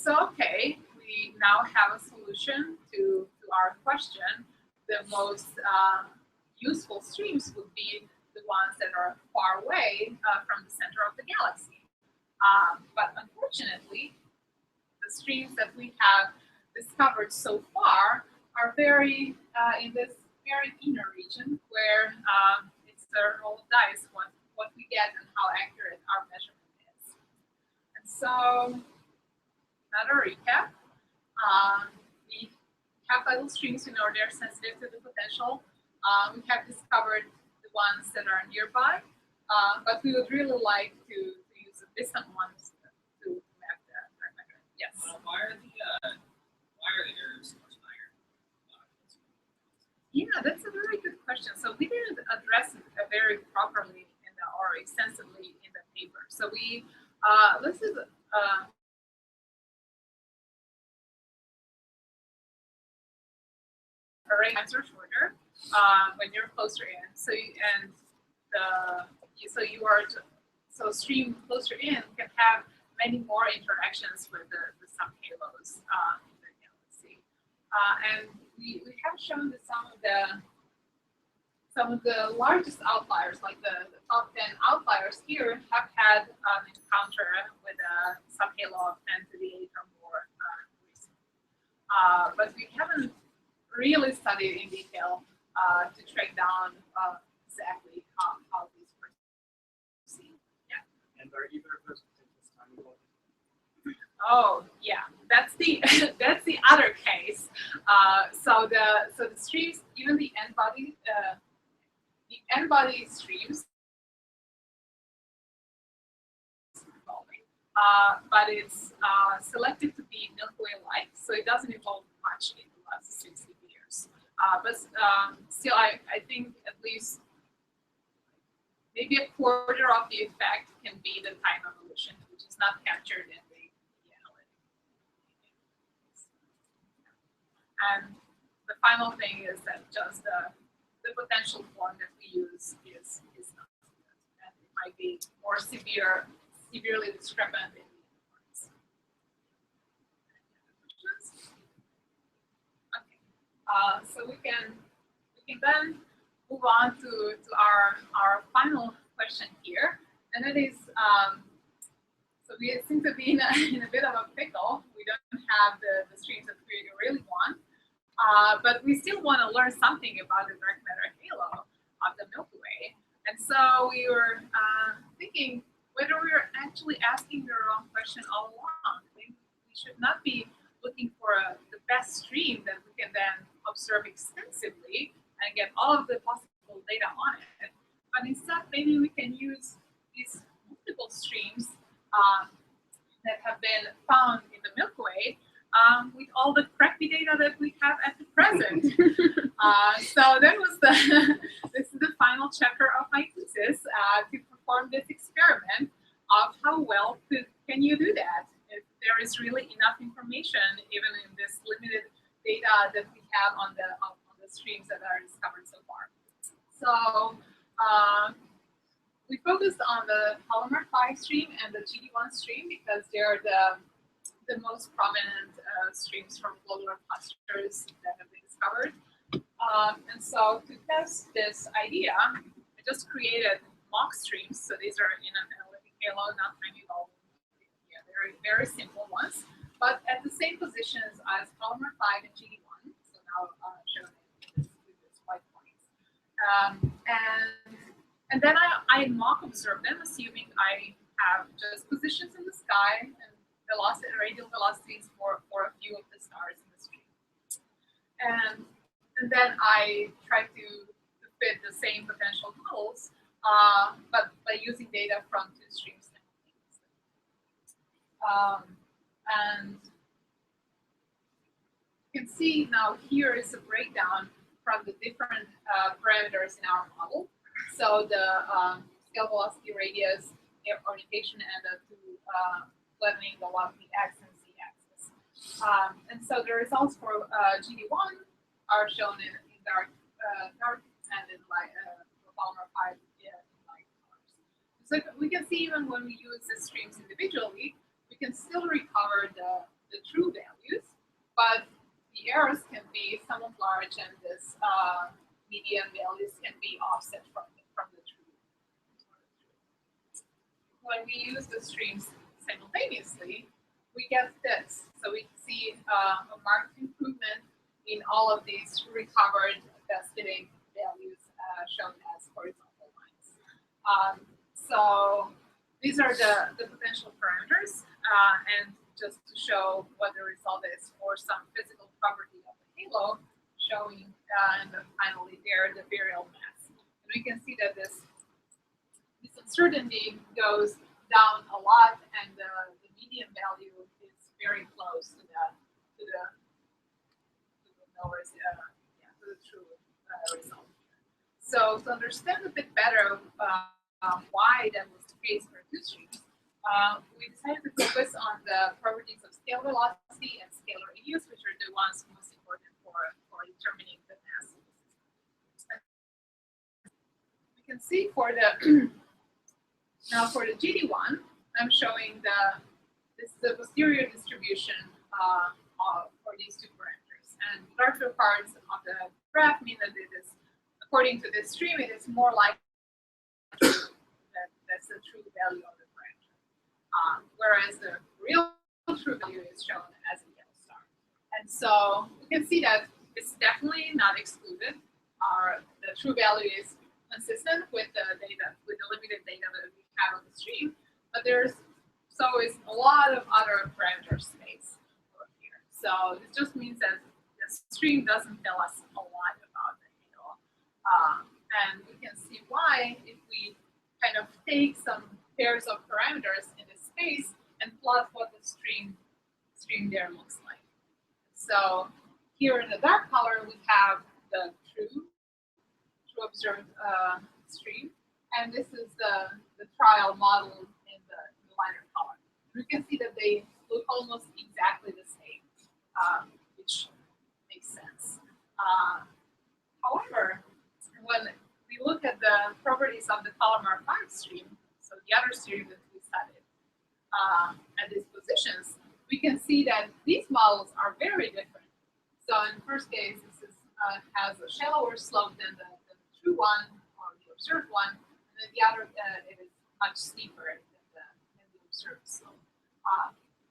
Okay, we now have a solution to our question. The most useful streams would be the ones that are far away from the center of the galaxy. But unfortunately, the streams that we have discovered so far are very in this very inner region where it's a roll of dice what we get and how accurate our measurement is. And so, another recap. We have tidal streams, we know they're sensitive to the potential. We have discovered the ones that are nearby, but we would really like to use the distant ones to map the measurement. Yes. Why are the errors so much higher? Yeah, that's a very good question. So we didn't address it very properly or extensively in the paper. So we this is array times are shorter when you're closer in. So so stream closer in can have many more interactions with the subhalos in the galaxy. And we have shown that some of the largest outliers, like the top 10 outliers here, have had an encounter with a subhalo of 10 to the 8 or more recently. But we haven't really studied in detail to track down exactly how these proceed. Yeah. And are either of those potentials time-evolving? Oh yeah, that's the that's the other case. So the streams, even the n-body streams, but it's selected to be Milky Way-like, so it doesn't evolve much in the last 60 years. But still, I think at least maybe a quarter of the effect can be the time evolution, which is not captured in the analytic. And the final thing is that just the potential form that we use is not good, and it might be more severely discrepant in the forms. Okay, so we can then move on to our final question here, and that is, so we seem to be in a bit of a pickle. We don't have the streams that we really want, but we still want to learn something about the dark matter halo of the Milky Way. And so we were thinking whether we were actually asking the wrong question all along. We should not be looking for the best stream that we can then observe extensively and get all of the possible data on it. But instead, maybe we can use these multiple streams that have been found in the Milky Way with all the crappy data that we have at the present. So that was this is the final chapter of my thesis, to perform this experiment of how well can you do that if there is really enough information, even in this limited data that we have on the streams that are discovered so far. So we focused on the polymer 5 stream and the GD1 stream because they're the most prominent streams from globular clusters that have been discovered. And so to test this idea, I just created mock streams. So these are in an analytic halo, not tiny at all. Yeah, very, very simple ones, but at the same positions as polymer 5 and GD1. So now shown with this white points. And then I mock observe them, assuming I have just positions in the sky and velocity, radial velocities for a few of the stars in the stream. And then I try to fit the same potential models, but by using data from two streams simultaneously. And you can see now here is a breakdown from the different parameters in our model. So the scale velocity, radius, orientation, and the two flattening along the x and z axis. And so the results for GD1 are shown in dark and in light, polymer 5 in light colors. So we can see even when we use the streams individually, we can still recover the true values, but the errors can be somewhat large, and this median values can be offset from the true. When we use the streams simultaneously, we get this. So we see a marked improvement in all of these recovered best fitting values shown as horizontal lines. So these are the potential parameters, and just to show what the result is for some physical property of the halo, showing and finally there the virial mass. And we can see that this uncertainty goes down a lot, and the median value is very close to the true result. So to understand a bit better why that was the case for two streams, we decided to focus on the properties of scale velocity and scale radius, which are the ones most important for determining the mass. We can see for the now for the GD1, I'm showing this is the posterior distribution for these two parameters. And darker parts of the graph mean that it is, according to this stream, it is more likely that that's the true value of the parameter. Whereas the real true value is shown as a yellow star. And so we can see that it's definitely not excluded. The true value is consistent with the data, with the limited data that we have on the stream, but there's always a lot of other parameter space over here. So it just means that the stream doesn't tell us a lot about the halo. And we can see why if we kind of take some pairs of parameters in this space and plot what the stream there looks like. So here in the dark color, we have the true observed stream, and this is the trial model in the lighter color. We can see that they look almost exactly the same, which makes sense. However, when we look at the properties of the polymer 5 stream, so the other stream that we studied at these positions, we can see that these models are very different. So in the first case, this is, has a shallower slope than the true one or the observed one, and then the other it is much steeper than the observed slope.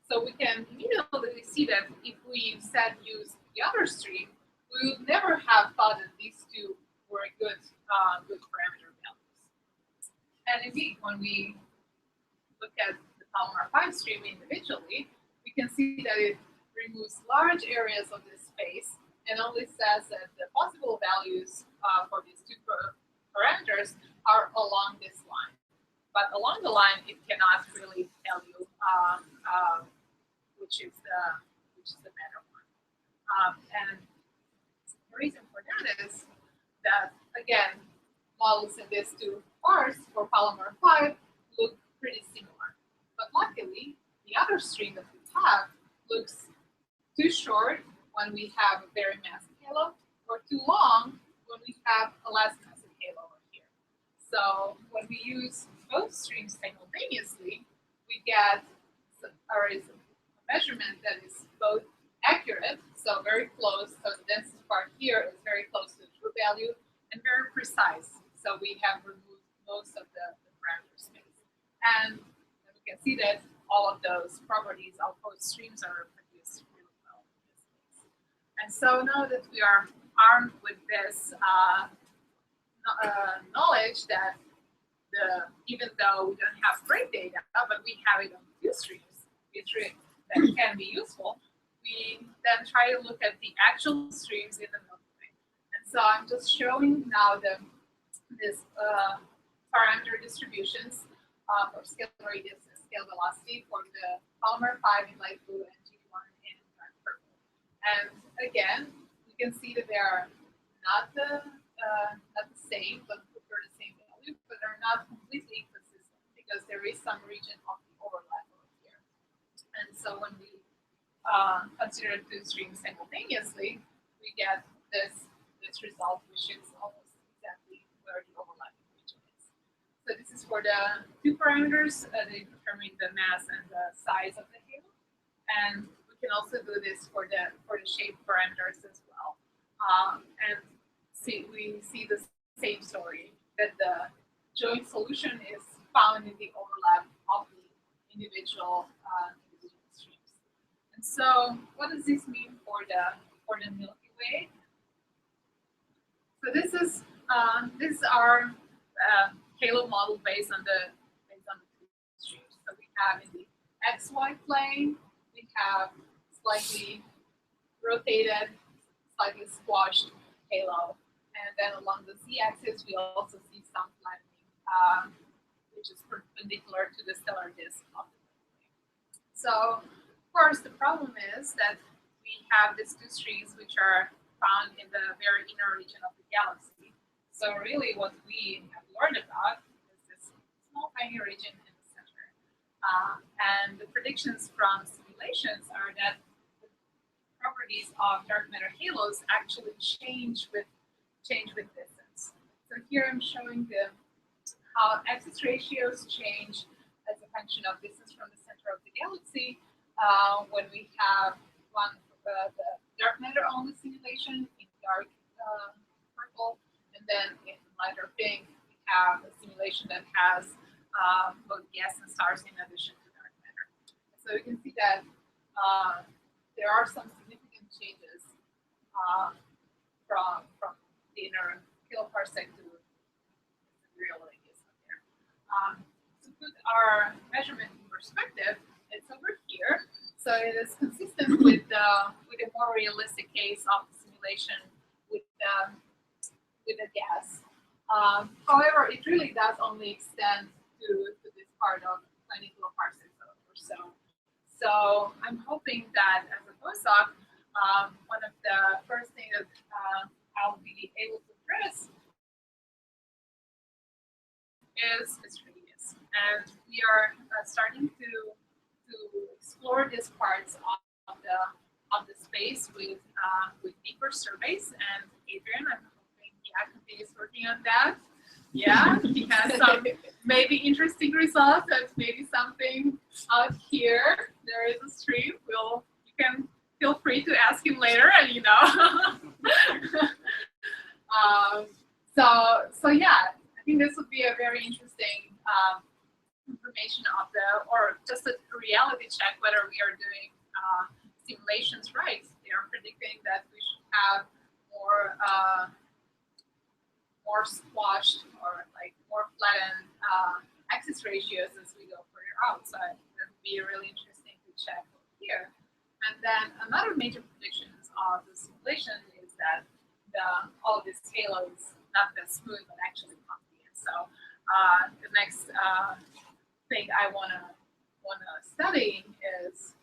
So we can immediately see that if we instead use the other stream, we would never have thought that these two were good parameter values. And indeed, when we look at the polymer 5 stream individually, we can see that it removes large areas of this space and only says that the possible values for these two parameters are along this line. But along the line, it cannot really tell you which is the better one. And the reason for that is that, again, models in these two parts for polymer 5 look pretty similar. But luckily, the other stream that we have looks too short when we have a very massive halo, or too long when we have a less massive halo over here. So when we use both streams simultaneously, we get a measurement that is both accurate, so very close, so the densest part here is very close to precise. So we have removed most of the parameter space. And we can see that all of those properties of both streams are reproduced really well in this case. And so now that we are armed with this knowledge that even though we don't have great data, but we have it on few streams that can be useful, we then try to look at the actual streams in the Milky Way. And so I'm just showing now this parameter distributions for scale radius and scale velocity for the polymer 5 in light blue and G1 in dark purple. And again, you can see that they are not the same, but for the same value, but they're not completely consistent because there is some region of the overlap over here. And so when we consider two streams simultaneously, we get this result, which is almost exactly where the overlapping region is. So this is for the two parameters, they determine the mass and the size of the halo. And we can also do this for the shape parameters as well. And we see the same story, that the joint solution is found in the overlap of the individual streams. And so what does this mean for the Milky Way? So this is our halo model based on the two streams. So we have in the XY plane, we have slightly rotated, slightly squashed halo. And then along the z-axis, we also see some flattening, which is perpendicular to the stellar disk of the Milky Way. So, of course, the problem is that we have these two streams which are found in the very inner region of the galaxy. So really what we have learned about is this small tiny region in the center. And the predictions from simulations are that the properties of dark matter halos actually change with distance. So here I'm showing how axis ratios change as a function of distance from the center of the galaxy when we have the dark matter only simulation in dark purple, and then in lighter pink we have a simulation that has both gas and stars in addition to dark matter. So you can see that there are some significant changes from the inner kiloparsec to real radius up there. To put our measurement in perspective, it's over here. So it is consistent with a more realistic case of the simulation with the gas. However, it really does only extend to this part of 20 kiloparsecs or so. So I'm hoping that as a postdoc, one of the first things that I'll be able to address is this radius. And we are starting to explore these parts of the space with deeper surveys. And Adrian, I'm hoping continues working on that. Yeah, he has some maybe interesting results. That's maybe something out here. There is a stream. You can feel free to ask him later, and So yeah, I think this would be a very interesting information or just a reality check whether we are doing simulations right. They are predicting that we should have more squashed or like more flattened axis ratios as we go further out. So that would be really interesting to check here. And then another major prediction of the simulation is that all of this halo is not that smooth, but actually bumpy. And so the next thing I wanna study is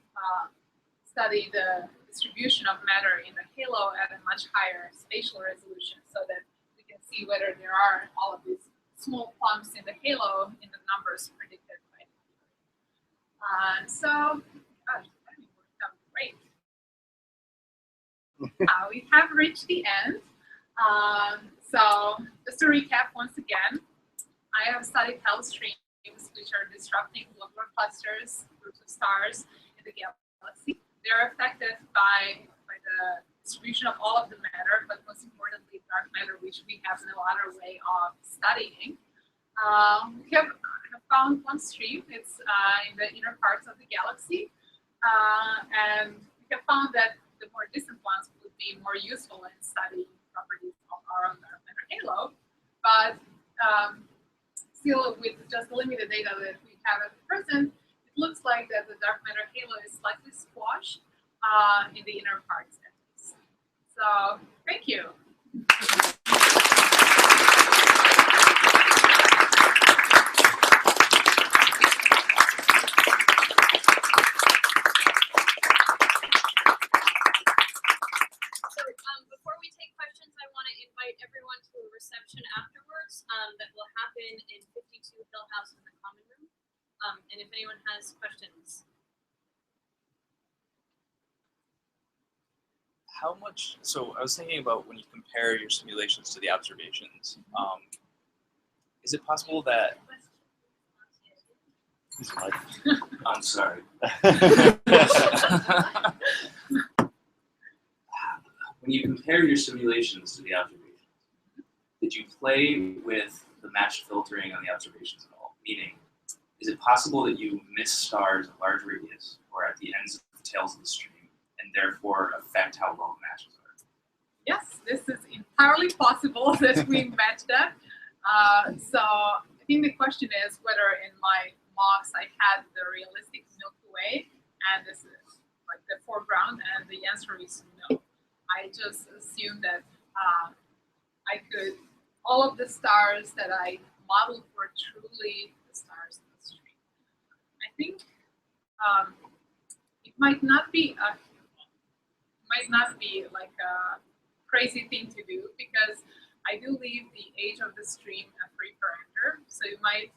study the distribution of matter in the halo at a much higher spatial resolution, so that we can see whether there are all of these small clumps in the halo in the numbers predicted by the theory. So, gosh, that worked out great. We have reached the end. So just to recap once again, I have studied how streams which are disrupting globular clusters, groups of stars in the galaxy. They're affected by the distribution of all of the matter, but most importantly, dark matter, which we have no other way of studying. We have found one stream. It's in the inner parts of the galaxy, and we have found that the more distant ones would be more useful in studying properties of our own dark matter halo. But still, with just the limited data that we have at present, it looks like that the dark matter halo is slightly squashed in the inner parts at least. So, thank you. Before we take questions, I want to invite everyone to a reception afterwards that will happen in 52 Hill House in the common room. And if anyone has questions. How much, so I was thinking about when you compare your simulations to the observations, is it possible that, I'm sorry. When you compare your simulations to the observations, did you play with the matched filtering on the observations at all? Meaning, is it possible that you miss stars at large radius or at the ends of the tails of the stream and therefore affect how well the matches are? Yes, this is entirely possible that we match that. So I think the question is whether in my mocks I had the realistic Milky Way and this is like the foreground, and the answer is no. I just assumed that I could, all of the stars that I modeled were truly the stars in the stream. I think it might not be like a crazy thing to do, because I do leave the age of the stream a free parameter. So you might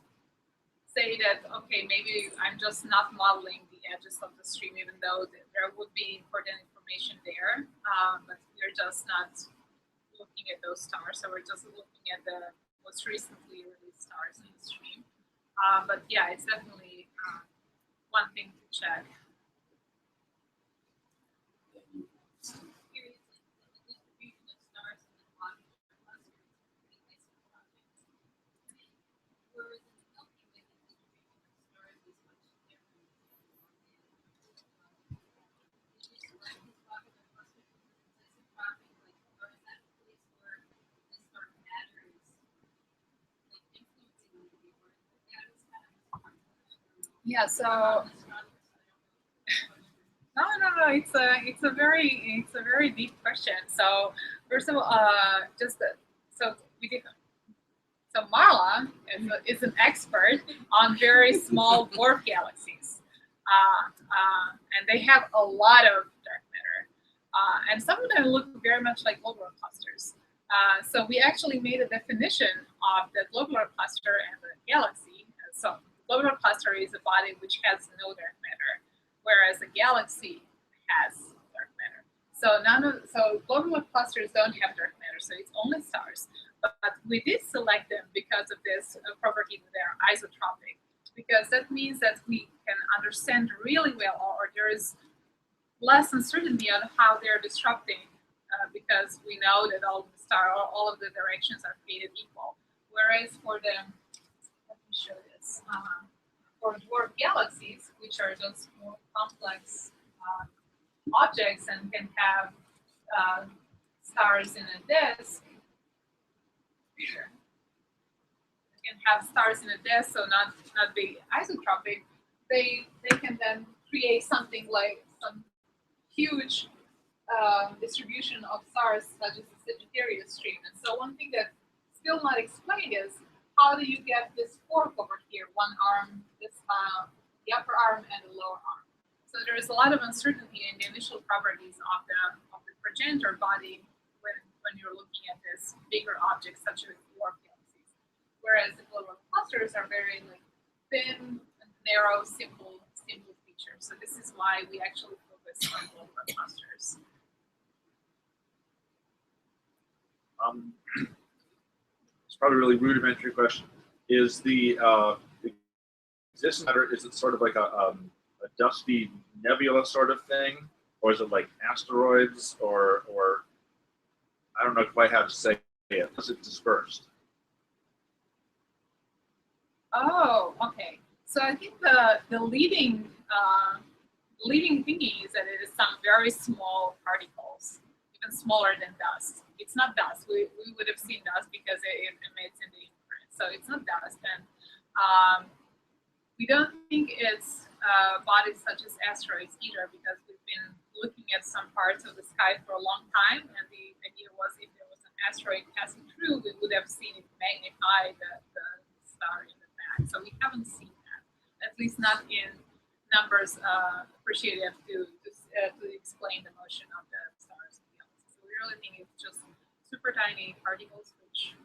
say that, okay, maybe I'm just not modeling the edges of the stream, even though there would be important information there, but we're just not looking at those stars. So we're just looking at the most recently released stars in the stream. But yeah, it's definitely one thing to check. Yeah, so no. It's a very deep question. So first of all, so Marla is an expert on very small dwarf galaxies, and they have a lot of dark matter, and some of them look very much like globular clusters. So we actually made a definition of the globular cluster and the galaxy. So globular cluster is a body which has no dark matter, whereas a galaxy has dark matter. So globular clusters don't have dark matter, so it's only stars. But we did select them because of this property that they're isotropic, because that means that we can understand really well, or there is less uncertainty on how they're disrupting, because we know that all of the directions are created equal. Whereas for the, let me show this, for dwarf galaxies, which are just more complex objects and can have stars in a disk, so not be isotropic, they can then create something like some huge distribution of stars, such as the Sagittarius stream. And so one thing that's still not explained is, how do you get this fork over here, one arm, this the upper arm and the lower arm? So there is a lot of uncertainty in the initial properties of the progenitor body when you're looking at this bigger objects such as dwarf galaxies. Whereas the globular clusters are very thin, narrow, simple features. So this is why we actually focus on globular clusters. It's probably a really rudimentary question. Is the existence matter, is it sort of like a dusty nebula sort of thing, or is it like asteroids, or I don't know quite how to say it. Is it dispersed? Oh, okay. So I think the leading thinking is that it is some very small particles, even smaller than dust. It's not dust. We would have seen dust because it emits in the infrared. So it's not dust. And we don't think it's bodies such as asteroids either, because we've been looking at some parts of the sky for a long time, and the idea was if there was an asteroid passing through, we would have seen it magnify the star in the back. So we haven't seen that, at least not in numbers appreciative to explain the motion of the stars and galaxies. So we really think it's just super tiny particles which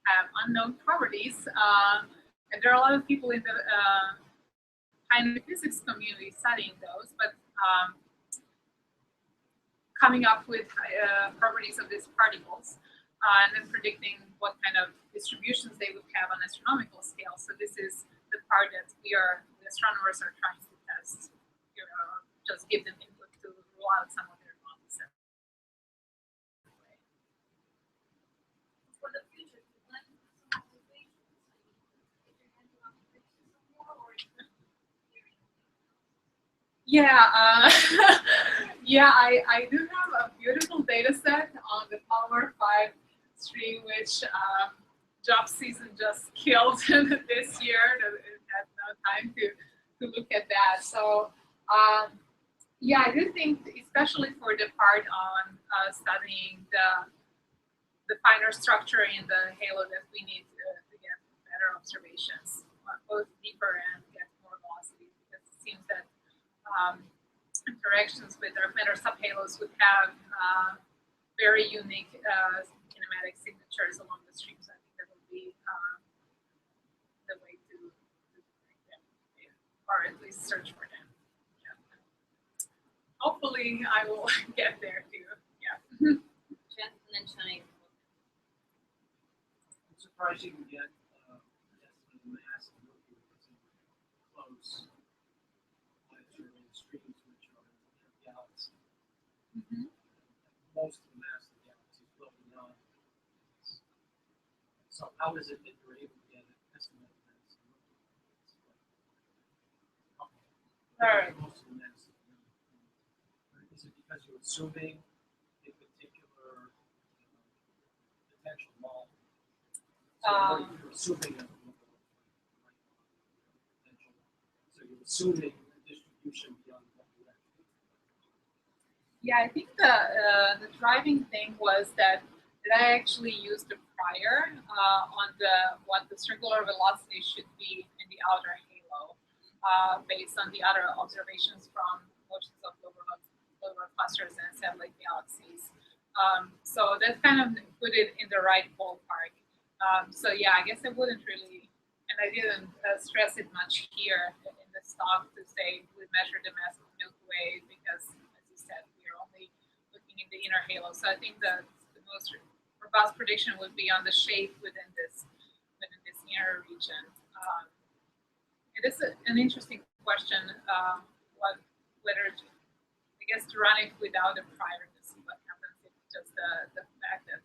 have unknown properties. And there are a lot of people in the kind of physics community studying those, but coming up with properties of these particles and then predicting what kind of distributions they would have on astronomical scale. So this is the part that the astronomers are trying to test, just give them input to rule out some of their models. For the future, do you plan to do some observations? If you're going to observe some more, or yeah, I do have a beautiful data set on the Palomar 5 stream, which job season just killed this year. It had no time to look at that. So yeah, I do think, especially for the part on studying the finer structure in the halo, that we need to get better observations, both deeper and get more velocity, because it seems that interactions with dark matter subhalos would have very unique kinematic signatures along the stream. So I think that would be the way to detect them, or at least search for them. Yeah. Hopefully, I will get there too. Yeah. Jeff and then Shani. I'm surprised you can get the mass of Milky Way close observing streams which are in galaxies. Most of the mass of the galaxy is well beyond. So how is it that you're able to get an estimate of mass of Milky Way? Right. Most of the mass of the Milky Way. Is it because you're assuming a particular potential model? So you're assuming a potential. So you're assuming a distribution beyond what you actually. Yeah, I think the driving thing was that I actually used the prior on what the circular velocity should be in the outer halo, based on the other observations from motions of lower clusters and satellite galaxies. So that kind of put it in the right ballpark. So yeah, I guess I wouldn't really, and I didn't stress it much here in this talk to say we measure the mass of the Milky Way, because, as you said, we're only looking in the inner halo. So I think the most robust prediction would be on the shape within this inner region. It is an interesting question. Whether I guess to run it without a prior to see what happens if just the fact that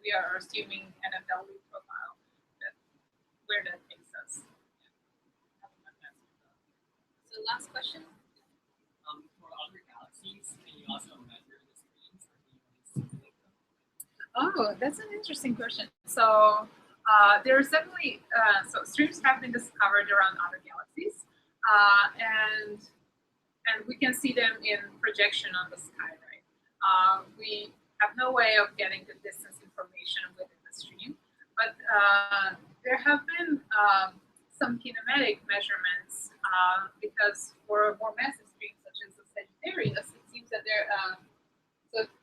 we are assuming an NFW profile, where that takes us. So last question. For other galaxies, can you also measure the streams, or can you simulate them? Oh, that's an interesting question. So there's definitely so streams have been discovered around other galaxies, and we can see them in projection on the sky, right? We have no way of getting the distance information within the stream, but there have been some kinematic measurements because for more massive streams such as the Sagittarius, it seems that there.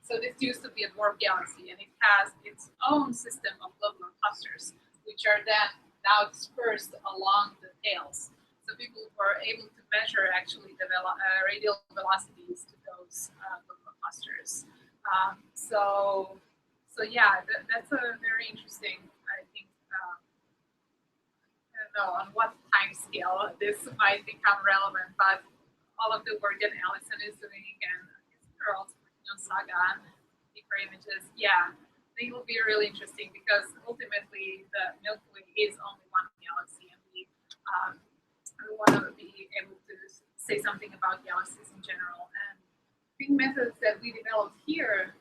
So this used to be a dwarf galaxy, and it has its own system of globular clusters, which are then now dispersed along the tails. So people were able to measure actually the radial velocities to those globular clusters. So yeah, that's a very interesting, I think, I don't know on what time scale this might become relevant, but all of the work that Allison is doing, and we're also working on Saga and deeper images. Yeah, I think it will be really interesting because ultimately the Milky Way is only one galaxy, and we want to be able to say something about galaxies in general. And I think methods that we developed here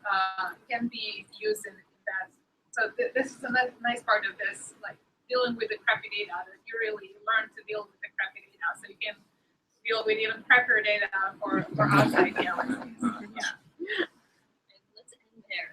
can be used in that. So this is a nice part of this, like dealing with the crappy data, that you really learn to deal with the crappy data, so you can deal with even crappier data for outside galaxies. Yeah. Let's end there.